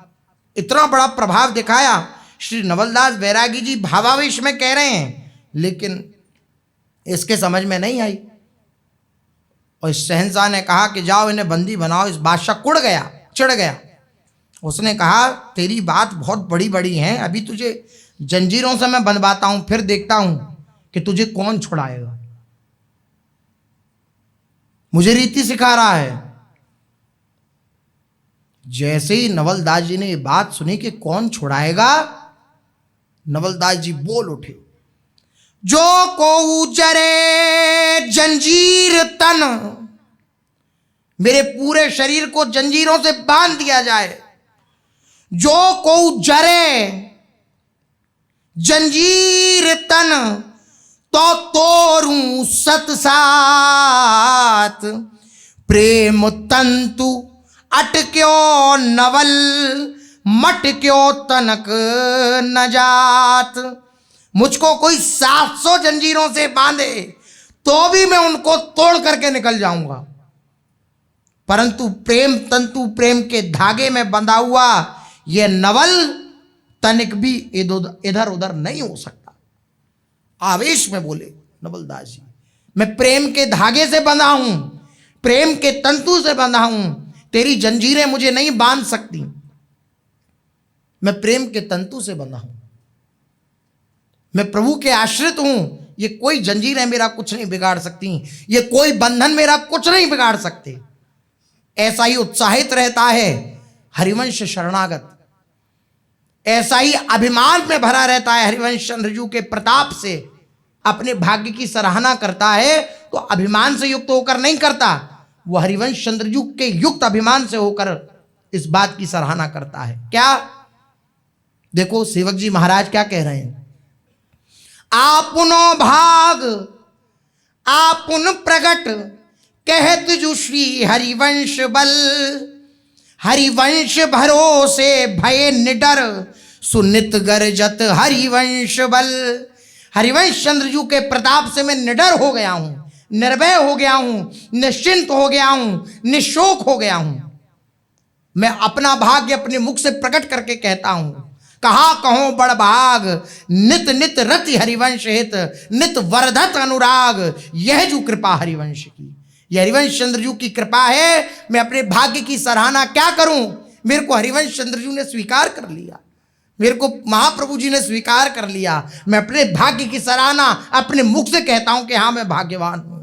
इतना बड़ा प्रभाव दिखाया, श्री नवलदास बैरागी जी भावावेश में कह रहे हैं, लेकिन इसके समझ में नहीं आई। और इस शहंशाह ने कहा कि जाओ इन्हें बंदी बनाओ। इस बादशाह कुड़ गया, चिढ़ गया। उसने कहा तेरी बात बहुत बड़ी बड़ी है, अभी तुझे जंजीरों से मैं बंधवाता हूं, फिर देखता हूं कि तुझे कौन छुड़ाएगा। मुझे रीति सिखा रहा है। जैसे ही नवलदास जी ने ये बात सुनी कि कौन छुड़ाएगा, नवलदास जी बोल उठे, जो को जरे जंजीर तन, मेरे पूरे शरीर को जंजीरों से बांध दिया जाए। जो को जरे जंजीर तन, तो तोरूं सत सात। प्रेम तंतु अटक्यो नवल, मटक्यो तनक न जात। मुझको कोई 700 जंजीरों से बांधे तो भी मैं उनको तोड़ करके निकल जाऊंगा, परंतु प्रेम तंतु, प्रेम के धागे में बंधा हुआ यह नवल तनिक भी इधर उधर नहीं हो सकता। आवेश में बोले नवलदास जी, मैं प्रेम के धागे से बंधा हूं, प्रेम के तंतु से बंधा हूं, तेरी जंजीरें मुझे नहीं बांध सकती। मैं प्रेम के तंतु से बंधा हूं, मैं प्रभु के आश्रित हूं। ये कोई जंजीरें मेरा कुछ नहीं बिगाड़ सकती, ये कोई बंधन मेरा कुछ नहीं बिगाड़ सकते। ऐसा ही उत्साहित रहता है हरिवंश शरणागत, ऐसा ही अभिमान में भरा रहता है हरिवंश चंद्रजू के प्रताप से। अपने भाग्य की सराहना करता है तो अभिमान से युक्त होकर नहीं करता, वह हरिवंश चंद्रजू के युक्त अभिमान से होकर इस बात की सराहना करता है। क्या देखो सेवक जी महाराज क्या कह रहे हैं, आपुनो भाग आपुन प्रगट, कहत जु श्री हरिवंश बल। हरिवंश भरोसे भय निडर, सुनित गरजत हरिवंश बल। हरिवंश चंद्रजू के प्रताप से मैं निडर हो गया हूं, निर्भय हो गया हूं, निश्चिंत हो गया हूं, निशोक हो गया हूं। मैं अपना भाग्य अपने मुख से प्रकट करके कहता हूं, कहा कहो बड़ भाग, नित नित रति हरिवंश हित, नित वर्धत अनुराग। यह जो कृपा हरिवंश की, यह हरिवंश चंद्रजू की कृपा है। मैं अपने भाग्य की सराहना क्या करूं, मेरे को हरिवंश चंद्रजू ने स्वीकार कर लिया, मेरे को महाप्रभु जी ने स्वीकार कर लिया। मैं अपने भाग्य की सराहना अपने मुख से कहता हूं कि हाँ मैं भाग्यवान हूं।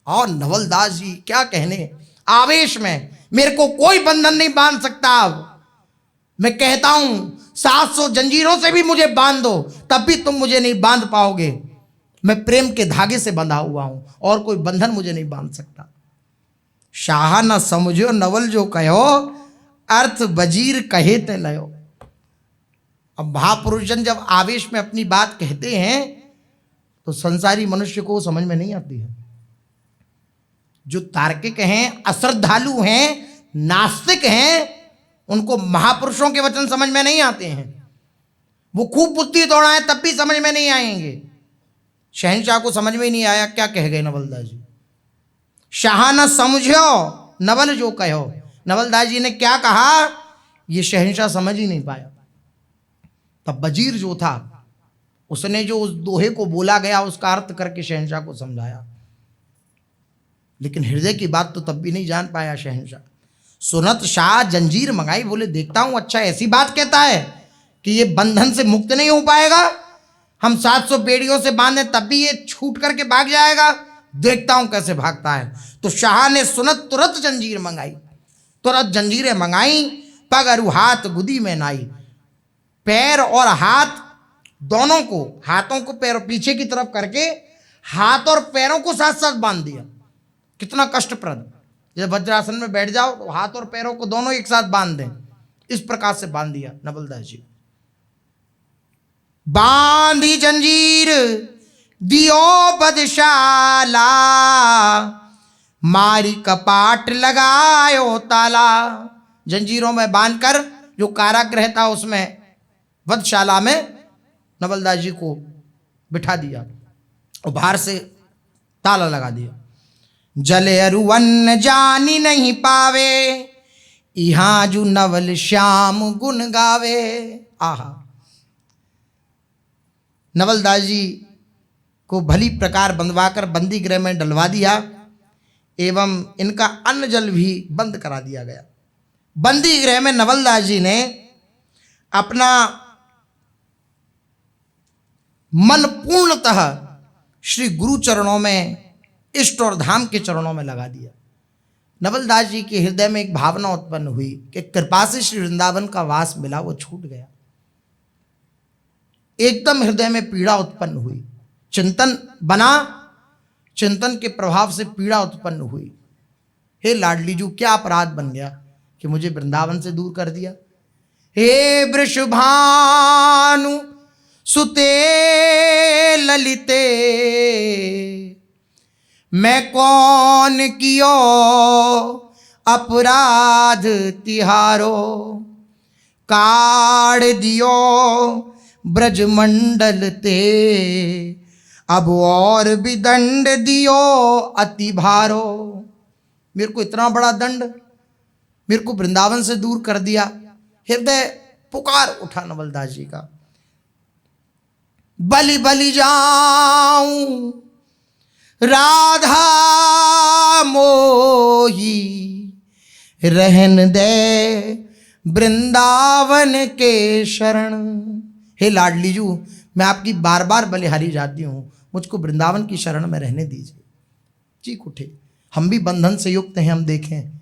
और नवलदास जी क्या कहने, आवेश में, मेरे को कोई बंधन नहीं बांध सकता। अब मैं कहता हूं 700 जंजीरों से भी मुझे बांध दो, तब भी तुम मुझे नहीं बांध पाओगे। मैं प्रेम के धागे से बंधा हुआ हूं और कोई बंधन मुझे नहीं बांध सकता। शाह न समझो नवल जो कहो, अर्थ बजीर कहे ते लयो। अब महापुरुषजन जब आवेश में अपनी बात कहते हैं तो संसारी मनुष्य को समझ में नहीं आती है। जो तार्किक हैं, अश्रद्धालु हैं, नास्तिक हैं, उनको महापुरुषों के वचन समझ में नहीं आते हैं। वो खूब बुद्धि दौड़ाएं तब भी समझ में नहीं आएंगे। शहंशाह को समझ में ही नहीं आया, क्या कह गए नवलदास जी। शाह न समझो नवल जो कहो, नवलदास जी ने क्या कहा ये शहंशाह समझ ही नहीं पाया। तब वजीर जो था उसने जो उस दोहे को बोला गया उसका अर्थ करके शहंशाह को समझाया, लेकिन हृदय की बात तो तब भी नहीं जान पाया शहंशाह। सुनत शाह जंजीर मंगाई, बोले देखता हूं अच्छा ऐसी बात कहता है कि ये बंधन से मुक्त नहीं हो पाएगा, हम 700 बेड़ियों से बांधे तब भी ये छूट करके भाग जाएगा, देखता हूं कैसे भागता है। तो शाह ने सुनत तुरंत जंजीर मंगाई, तुरंत जंजीरें मंगाई। पग अरु हाथ गुदी में नाई, पैर और हाथ दोनों को, हाथों को पैर पीछे की तरफ करके हाथ और पैरों को साथ साथ बांध दिया। कितना कष्टप्रद, जब वज्रासन में बैठ जाओ तो हाथ और पैरों को दोनों एक साथ बांध दें, इस प्रकार से बांध दिया नवलदास जी। बांधी जंजीर दियो बदशाला, मारी कपाट लगायो ताला। जंजीरों में बांधकर जो कारागृह था उसमें वधशाला में नवलदास जी को बिठा दिया और बाहर से ताला लगा दिया। जले अरुवन जानी नहीं पावे, यहाँ जो नवल श्याम गुण गावे। आहा, नवलदास जी को भली प्रकार बंधवाकर बंदी गृह में डलवा दिया एवं इनका अन्न जल भी बंद करा दिया गया। बंदी गृह में नवलदास जी ने अपना मन पूर्णतः श्री गुरु चरणों में, इष्ट और धाम के चरणों में लगा दिया। नवलदास जी के हृदय में एक भावना उत्पन्न हुई कि कृपा से श्री वृंदावन का वास मिला, वो छूट गया। एकदम हृदय में पीड़ा उत्पन्न हुई, चिंतन बना, चिंतन के प्रभाव से पीड़ा उत्पन्न हुई। हे लाडली जू, क्या अपराध बन गया कि मुझे वृंदावन से दूर कर दिया। हे वृषभानु सुते ललिते, मैं कौन कियो अपराध तिहारो, काढ़ दियो ब्रजमंडल ते, अब और भी दंड दियो अति भारो। मेरे को इतना बड़ा दंड, मेरे को वृंदावन से दूर कर दिया। हृदय पुकार उठा नवलदास जी का, बलि बलि जाऊं राधा मोही, रहन दे वृंदावन के शरण। हे लाडली जू, मैं आपकी बार बार बलिहारी जाती हूँ, मुझको वृंदावन की शरण में रहने दीजिए। चीख उठे। हम भी बंधन से युक्त हैं, हम देखें,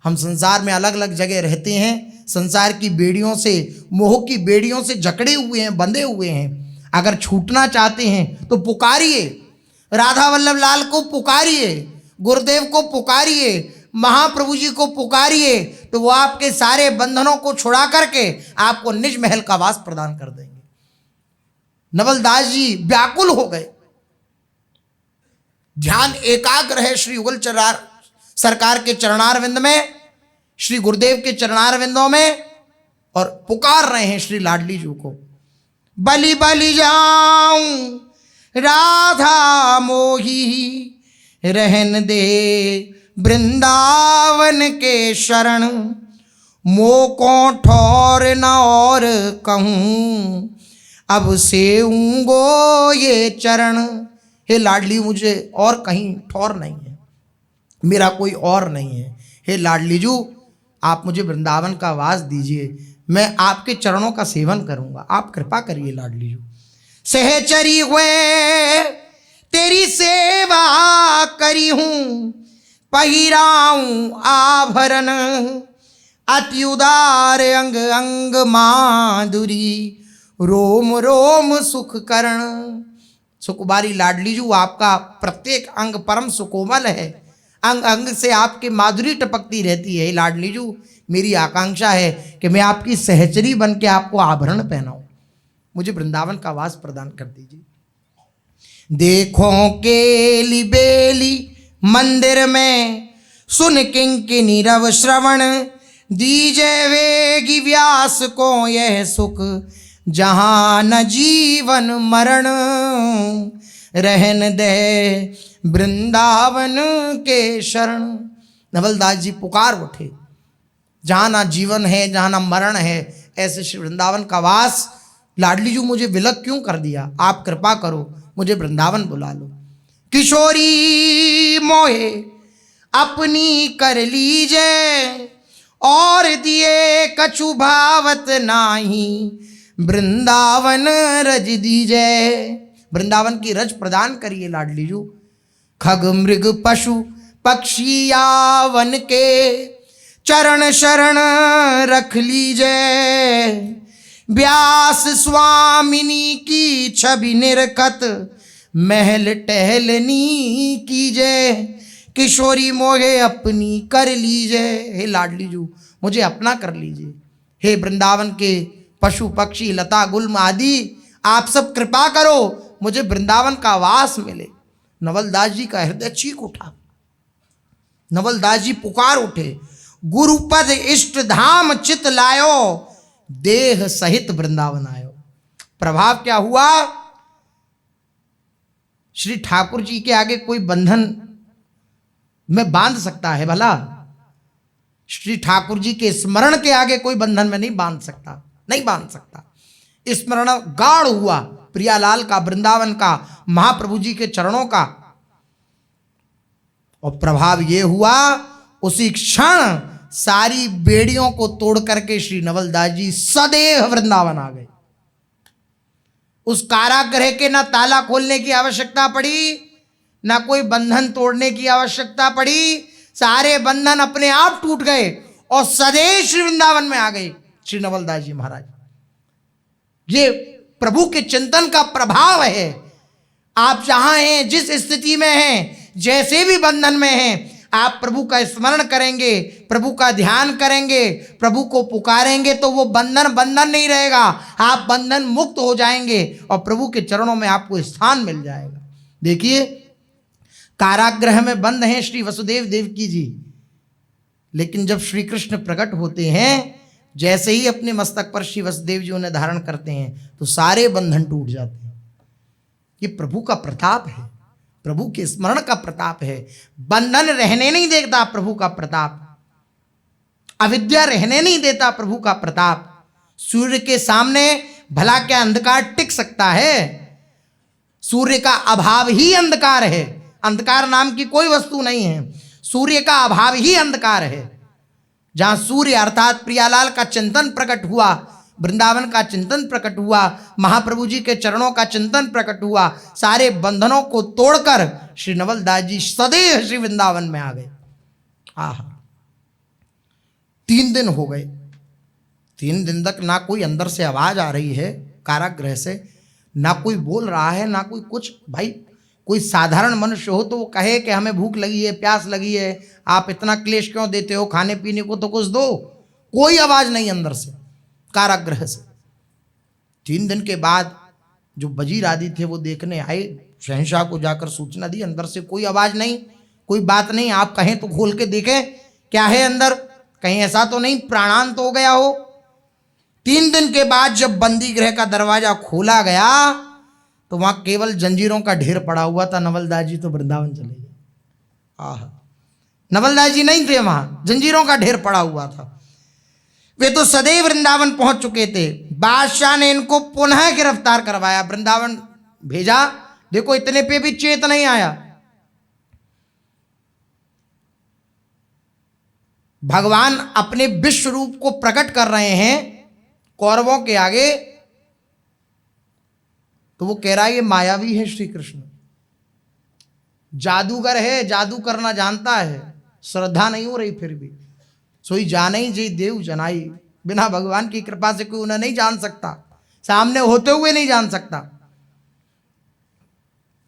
हम संसार में अलग अलग जगह रहते हैं, संसार की बेड़ियों से, मोह की बेड़ियों से जकड़े हुए हैं, बंधे हुए हैं। अगर छूटना चाहते हैं तो पुकारिए, राधा वल्लभ लाल को पुकारिए, गुरुदेव को पुकारिए, महाप्रभु जी को पुकारिए, तो वो आपके सारे बंधनों को छुड़ा करके आपको निज महल का वास प्रदान कर देंगे। नवलदास जी व्याकुल हो गए। ध्यान एकाग्र है श्री युगल सरकार के चरणारविंद में, श्री गुरुदेव के चरणारविंदों में, और पुकार रहे हैं श्री लाडली जी को, बलि बलि जाऊं राधा मोही, रहन दे वृंदावन के शरण, मोको ठौर न और कहूं, अब सेऊंगो ये चरण। हे लाडली, मुझे और कहीं ठौर नहीं है, मेरा कोई और नहीं है। हे लाडली जू, आप मुझे वृंदावन का वास दीजिए, मैं आपके चरणों का सेवन करूंगा, आप कृपा करिए लाडली जू। सहचरी हुए तेरी सेवा करी हूं, पहिराऊं आभरण, अति उदार अंग अंग माधुरी, रोम रोम सुख करण। सुकुमारी लाडली जू, आपका प्रत्येक अंग परम सुकोमल है, अंग अंग से आपकी माधुरी टपकती रहती है। लाडली जू, मेरी आकांक्षा है कि मैं आपकी सहचरी बन के आपको आभरण पहनाऊं, मुझे वृंदावन का वास प्रदान कर दीजिए। देखो केली बेली मंदिर में, सुन किंकिनी रव श्रवण, दीजे वेगी व्यास को यह सुख, जहां न जीवन मरण, रहन दे वृंदावन के शरण। नवलदास जी पुकार उठे, जहाँ ना जीवन है, जहाँ ना मरण है, ऐसे श्री वृंदावन का वास। लाडली जी मुझे विलग क्यों कर दिया, आप कृपा करो, मुझे वृंदावन बुला लो। किशोरी मोहे अपनी कर लीजे, और दिए कछु भावत नाही, वृंदावन रज दीजे। वृंदावन की रज प्रदान करिए लाडली जी। खग मृग पशु पक्षी या वन के, चरण शरण रख लीजे, व्यास स्वामिनी की छवि निरखत, महल टहलनी कीजे। किशोरी मोहे अपनी कर लीजे, हे लाडली जू मुझे अपना कर लीजिए। हे वृंदावन के पशु पक्षी लता गुल्म आदि, आप सब कृपा करो, मुझे वृंदावन का वास मिले। नवलदास जी का हृदय चीख उठा, नवलदास जी पुकार उठे, गुरुपद इष्ट धाम चित लायो, देह सहित वृंदावन आयो। प्रभाव क्या हुआ, श्री ठाकुर जी के आगे कोई बंधन में बांध सकता है भला? श्री ठाकुर जी के स्मरण के आगे कोई बंधन में नहीं बांध सकता, नहीं बांध सकता। स्मरण गाढ़ हुआ प्रियालाल का, वृंदावन का, महाप्रभु जी के चरणों का, और प्रभाव ये हुआ उसी क्षण सारी बेड़ियों को तोड़ करके श्री नवलदास जी सदैव वृंदावन आ गए। उस कारागृह के ना ताला खोलने की आवश्यकता पड़ी, ना कोई बंधन तोड़ने की आवश्यकता पड़ी, सारे बंधन अपने आप टूट गए और सदैव श्री वृंदावन में आ गए श्री नवलदास जी महाराज। ये प्रभु के चिंतन का प्रभाव है। आप जहां हैं, जिस स्थिति में हैं, जैसे भी बंधन में हैं, आप प्रभु का स्मरण करेंगे, प्रभु का ध्यान करेंगे, प्रभु को पुकारेंगे, तो वो बंधन बंधन नहीं रहेगा, आप बंधन मुक्त हो जाएंगे और प्रभु के चरणों में आपको स्थान मिल जाएगा। देखिए, कारागृह में बंद हैं श्री वसुदेव देवकी जी, लेकिन जब श्री कृष्ण प्रकट होते हैं, जैसे ही अपने मस्तक पर श्री वसुदेव जी उन्हें धारण करते हैं, तो सारे बंधन टूट जाते हैं। ये प्रभु का प्रताप है, प्रभु के स्मरण का प्रताप है। बंधन रहने नहीं देता प्रभु का प्रताप, अविद्या रहने नहीं देता प्रभु का प्रताप। सूर्य के सामने भला क्या अंधकार टिक सकता है? सूर्य का अभाव ही अंधकार है, अंधकार नाम की कोई वस्तु नहीं है, सूर्य का अभाव ही अंधकार है। जहां सूर्य अर्थात प्रियालाल का चिंतन प्रकट हुआ, वृंदावन का चिंतन प्रकट हुआ, महाप्रभु जी के चरणों का चिंतन प्रकट हुआ, सारे बंधनों को तोड़कर श्री नवलदास जी सदैव श्री वृंदावन में आ गए। आहा, 3 दिन हो गए, 3 दिन तक ना कोई अंदर से आवाज आ रही है कारागृह से, ना कोई बोल रहा है, ना कोई कुछ। भाई कोई साधारण मनुष्य हो तो वो कहे कि हमें भूख लगी है, प्यास लगी है, आप इतना क्लेश क्यों देते हो, खाने पीने को तो कुछ दो। कोई आवाज नहीं अंदर से, कारागृह से। 3 दिन के बाद जो वजीर आदि थे वो देखने आए, शहंशाह को जाकर सूचना दी, अंदर से कोई आवाज नहीं, कोई बात नहीं, आप कहें तो खोल के देखें क्या है अंदर, कहीं ऐसा तो नहीं प्राणांत हो गया हो। 3 दिन के बाद जब बंदी गृह का दरवाजा खोला गया तो वहां केवल जंजीरों का ढेर पड़ा हुआ था। नवलदास जी तो वृंदावन चले गए। आहा, नवलदास जी नहीं थे वहां, जंजीरों का ढेर पड़ा हुआ था। वे तो सदैव वृंदावन पहुंच चुके थे। बादशाह ने इनको पुनः गिरफ्तार करवाया, वृंदावन भेजा। देखो इतने पे भी चेत नहीं आया। भगवान अपने विश्व रूप को प्रकट कर रहे हैं कौरवों के आगे, तो वो कह रहा है ये मायावी है श्री कृष्ण, जादूगर है, जादू करना जानता है, श्रद्धा नहीं हो रही फिर भी। सोई जाने ही जी देव जनाई, बिना भगवान की कृपा से कोई उन्हें नहीं जान सकता, सामने होते हुए नहीं जान सकता।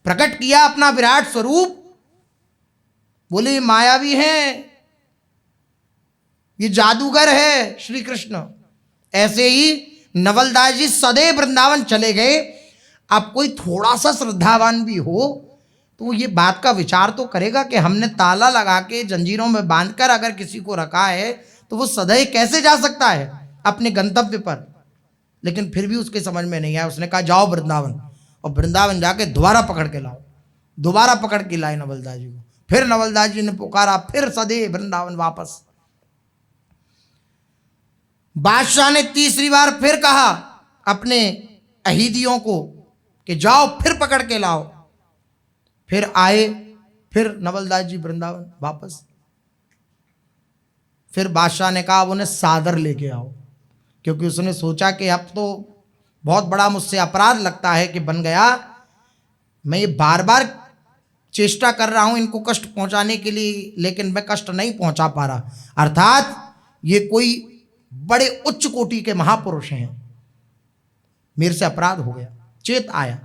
प्रकट किया अपना विराट स्वरूप, बोले मायावी हैं, ये जादूगर है श्री कृष्ण। ऐसे ही नवलदास जी सदैव वृंदावन चले गए। अब कोई थोड़ा सा श्रद्धावान भी हो तो वो ये बात का विचार तो करेगा कि हमने ताला लगा के जंजीरों में बांधकर अगर किसी को रखा है तो वो सदैव कैसे जा सकता है अपने गंतव्य पर। लेकिन फिर भी उसके समझ में नहीं आया। उसने कहा जाओ वृंदावन, और वृंदावन जाके दोबारा पकड़ के लाओ। दोबारा पकड़ के लाए नवलदास जी को। फिर नवलदास जी ने पुकारा, फिर सदैव वृंदावन वापस। बादशाह ने तीसरी बार फिर कहा अपने अहीदियों को कि जाओ फिर पकड़ के लाओ। फिर आए, फिर नवलदास जी वृंदावन वापस। फिर बादशाह ने कहा अब उन्हें सादर लेके आओ, क्योंकि उसने सोचा कि अब तो बहुत बड़ा मुझसे अपराध लगता है कि बन गया। मैं ये बार बार चेष्टा कर रहा हूं इनको कष्ट पहुंचाने के लिए, लेकिन मैं कष्ट नहीं पहुंचा पा रहा। अर्थात ये कोई बड़े उच्च कोटि के महापुरुष हैं, मेरे से अपराध हो गया, चेत आया।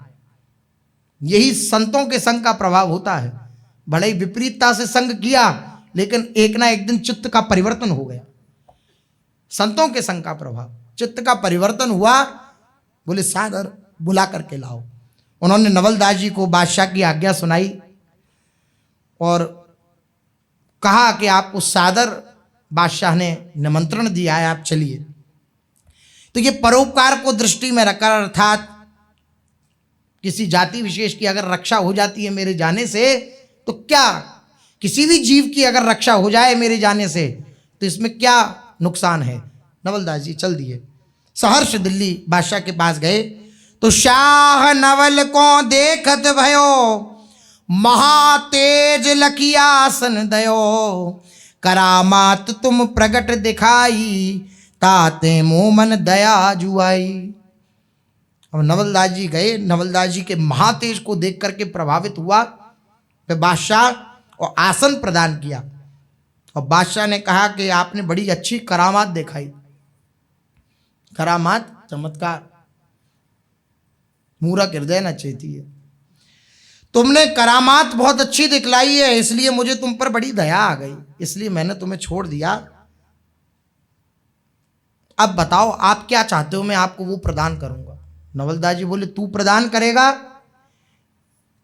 यही संतों के संग का प्रभाव होता है। बड़े ही विपरीतता से संग किया, लेकिन एक ना एक दिन चित्त का परिवर्तन हो गया। संतों के संग का प्रभाव, चित्त का परिवर्तन हुआ। बोले सादर बुला करके लाओ। उन्होंने नवलदास जी को बादशाह की आज्ञा सुनाई और कहा कि आपको सादर बादशाह ने निमंत्रण दिया है, आप चलिए। तो ये परोपकार को दृष्टि में रखकर, अर्थात किसी जाति विशेष की अगर रक्षा हो जाती है मेरे जाने से तो क्या, किसी भी जीव की अगर रक्षा हो जाए मेरे जाने से तो इसमें क्या नुकसान है। नवलदास जी चल दिए, सहर्ष दिल्ली बादशाह के पास गए। तो शाह नवल को देखत भयो, महातेज लखियासन दयो, करामात तुम प्रगट दिखाई, ताते मोमन दया जुआई। अब नवलदास जी गए, नवलदास जी के महातेज को देख करके प्रभावित हुआ। फिर बादशाह और आसन प्रदान किया और बादशाह ने कहा कि आपने बड़ी अच्छी करामात दिखाई। करामात चमत्कार, मूरख हृदय न चेती है। तुमने करामात बहुत अच्छी दिखलाई है, इसलिए मुझे तुम पर बड़ी दया आ गई, इसलिए मैंने तुम्हें छोड़ दिया। अब बताओ आप क्या चाहते हो, मैं आपको वो प्रदान करूंगा। नवलदास जी बोले तू प्रदान करेगा?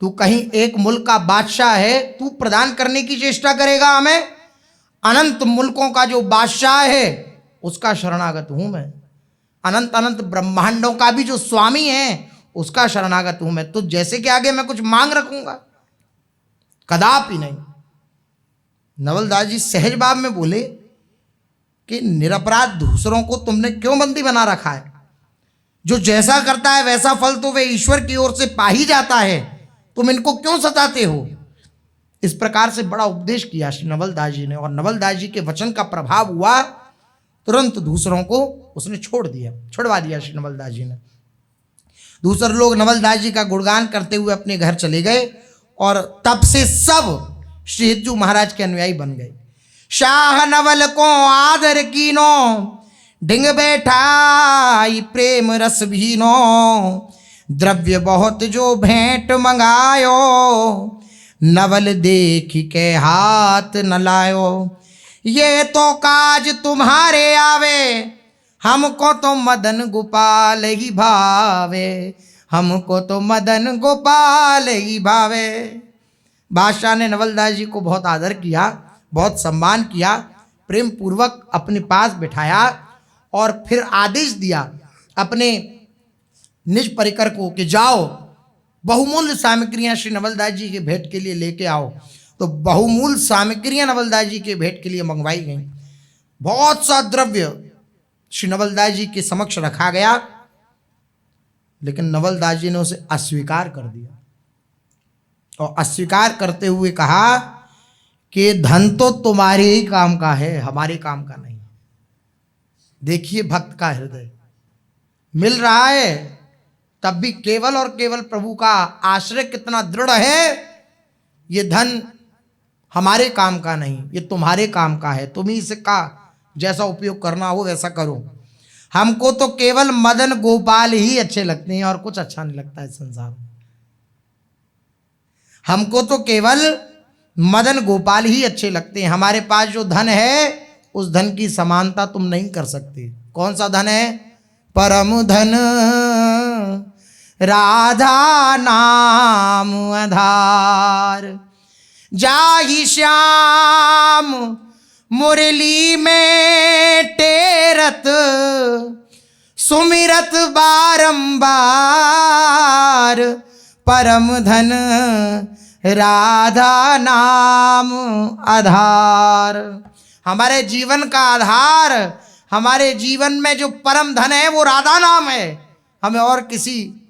तू कहीं एक मुल्क का बादशाह है, तू प्रदान करने की चेष्टा करेगा हमें? अनंत मुल्कों का जो बादशाह है उसका शरणागत हूं मैं। अनंत अनंत ब्रह्मांडों का भी जो स्वामी है उसका शरणागत हूं मैं। तो जैसे कि आगे मैं कुछ मांग रखूंगा? कदापि नहीं। नवलदास जी सहज भाव में बोले कि निरपराध दूसरों को तुमने क्यों बंदी बना रखा है? जो जैसा करता है वैसा फल तो वे ईश्वर की ओर से पा ही जाता है, तुम इनको क्यों सताते हो? इस प्रकार से बड़ा उपदेश किया श्री नवलदास जी ने। और नवलदास जी के वचन का प्रभाव हुआ, तुरंत दूसरों को उसने छोड़ दिया, छुड़वा दिया श्री नवलदास जी ने। दूसरे लोग नवलदास जी का गुणगान करते हुए अपने घर चले गए और तब से सब श्री हिज्जू महाराज के अनुयायी बन गए। शाह नवल को आदर कीनो, ढिंग बैठाई प्रेम रस भीनो, द्रव्य बहुत जो भेंट मंगायो, नवल देख के हाथ न लायो। ये तो काज तुम्हारे आवे, हमको तो मदन गोपाल ही भावे, हमको तो मदन गोपाल ही भावे। बादशाह ने नवलदास जी को बहुत आदर किया, बहुत सम्मान किया, प्रेम पूर्वक अपने पास बिठाया और फिर आदेश दिया अपने निज परिकर को कि जाओ बहुमूल्य सामग्रियां श्री नवलदास जी के भेंट के लिए लेके आओ। तो बहुमूल्य सामग्रियां नवलदास जी के भेंट के लिए मंगवाई गई। बहुत सा द्रव्य श्री नवलदास जी के समक्ष रखा गया, लेकिन नवलदास जी ने उसे अस्वीकार कर दिया और अस्वीकार करते हुए कहा कि धन तो तुम्हारे ही काम का है, हमारे काम का नहीं। देखिए भक्त का हृदय, मिल रहा है तब भी केवल और केवल प्रभु का आश्रय कितना दृढ़ है। ये धन हमारे काम का नहीं, ये तुम्हारे काम का है, तुम ही इसका जैसा उपयोग करना हो वैसा करो। हमको तो केवल मदन गोपाल ही अच्छे लगते हैं और कुछ अच्छा नहीं लगता है संसार में। हमको तो केवल मदन गोपाल ही अच्छे लगते हैं। हमारे पास जो धन है उस धन की समानता तुम नहीं कर सकते। कौन सा धन है? परम धन राधा नाम आधार। जाहि श्याम मुरली में टेरत, सुमिरत बारंबार, परम धन राधा नाम आधार। हमारे जीवन का आधार, हमारे जीवन में जो परम धन है वो राधा नाम है। हमें और किसी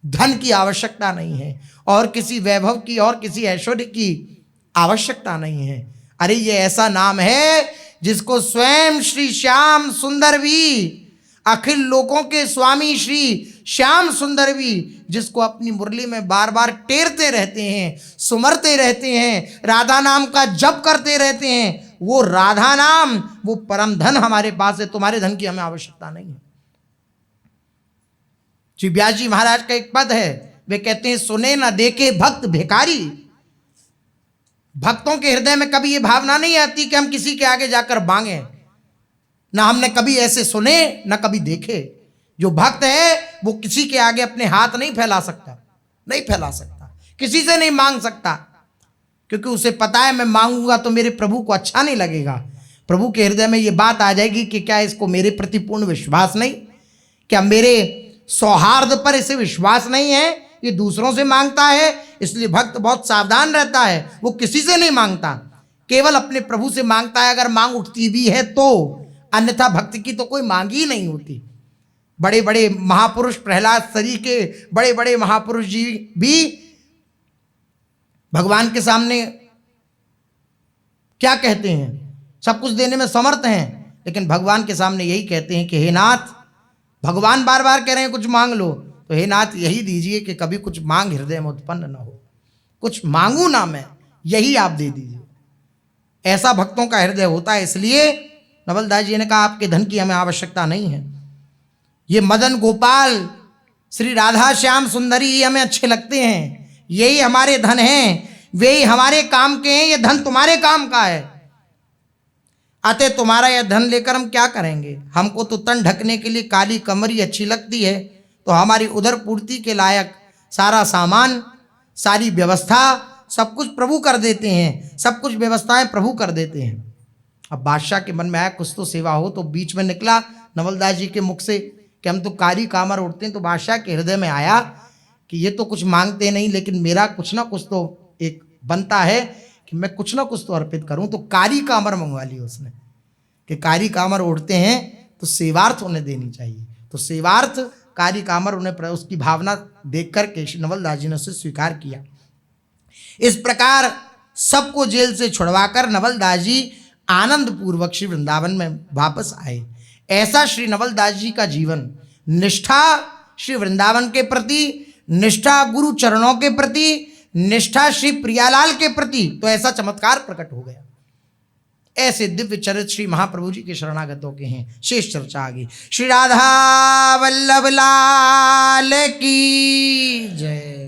धन की आवश्यकता नहीं है, और किसी वैभव की और किसी ऐश्वर्य की आवश्यकता नहीं है। अरे ये ऐसा नाम है जिसको स्वयं श्री श्याम सुंदर भी, अखिल लोकों के स्वामी श्री श्याम सुंदर भी, जिसको अपनी मुरली में बार बार टेरते रहते हैं, सुमरते रहते हैं, राधा नाम का जप करते रहते हैं, वो राधा नाम, वो परम धन हमारे पास है। तुम्हारे धन की हमें आवश्यकता नहीं है। श्री व्यास जी महाराज का एक पद है, वे कहते हैं सुने न देखे भक्त भिखारी। भक्तों के हृदय में कभी ये भावना नहीं आती कि हम किसी के आगे जाकर मांगे, ना हमने कभी ऐसे सुने ना कभी देखे। जो भक्त है वो किसी के आगे अपने हाथ नहीं फैला सकता, नहीं फैला सकता, किसी से नहीं मांग सकता, क्योंकि उसे पता है मैं मांगूंगा तो मेरे प्रभु को अच्छा नहीं लगेगा। प्रभु के हृदय में ये बात आ जाएगी कि क्या इसको मेरे प्रति पूर्ण विश्वास नहीं, क्या मेरे सौहार्द पर इसे विश्वास नहीं है, ये दूसरों से मांगता है। इसलिए भक्त बहुत सावधान रहता है, वो किसी से नहीं मांगता, केवल अपने प्रभु से मांगता है। अगर मांग उठती भी है तो, अन्यथा भक्त की तो कोई मांग ही नहीं होती। बड़े बड़े महापुरुष, प्रहलाद सरी के बड़े बड़े महापुरुष जी भी भगवान के सामने क्या कहते हैं, सब कुछ देने में समर्थ हैं, लेकिन भगवान के सामने यही कहते हैं कि हे नाथ, भगवान बार बार कह रहे हैं कुछ मांग लो, तो हे नाथ यही दीजिए कि कभी कुछ मांग हृदय में उत्पन्न ना हो, कुछ मांगू ना मैं, यही आप दे दीजिए। ऐसा भक्तों का हृदय होता है। इसलिए नवलदास जी ने कहा आपके धन की हमें आवश्यकता नहीं है। ये मदन गोपाल श्री राधा श्याम सुंदरी ही हमें अच्छे लगते हैं, यही हमारे धन हैं, वे ही हमारे काम के हैं। ये धन तुम्हारे काम का है, अतः तुम्हारा यह धन लेकर हम क्या करेंगे। हमको तो तन ढकने के लिए काली कमरी अच्छी लगती है, तो हमारी उधर पूर्ति के लायक सारा सामान, सारी व्यवस्था, सब कुछ प्रभु कर देते हैं, सब कुछ व्यवस्थाएं प्रभु कर देते हैं। अब बादशाह के मन में आया कुछ तो सेवा हो, तो बीच में निकला नवलदास जी के मुख से कि हम तो कारी कामर उठते हैं। तो बादशाह के हृदय में आया कि ये तो कुछ मांगते नहीं, लेकिन मेरा कुछ ना कुछ तो एक बनता है कि मैं कुछ ना कुछ तो अर्पित करूं। तो कारी कामर मंगवा ली उसने कि कारी कामर उठते हैं तो सेवार्थ उन्हें देनी चाहिए। तो सेवार्थ कारी कामर उन्हें, उसकी भावना देख करके नवलदास जी ने उसे स्वीकार किया। इस प्रकार सबको जेल से छुड़वाकर नवलदास जी आनंद पूर्वक श्री वृंदावन में वापस आए। ऐसा श्री नवलदास जी का जीवन, निष्ठा श्री वृंदावन के प्रति, निष्ठा गुरु चरणों के प्रति, निष्ठा श्री प्रियालाल के प्रति, तो ऐसा चमत्कार प्रकट हो गया। ऐसे दिव्य चरित्र श्री महाप्रभु जी के शरणागतों के हैं। शेष चर्चा आगे। श्री राधा वल्लभ लाल की जय।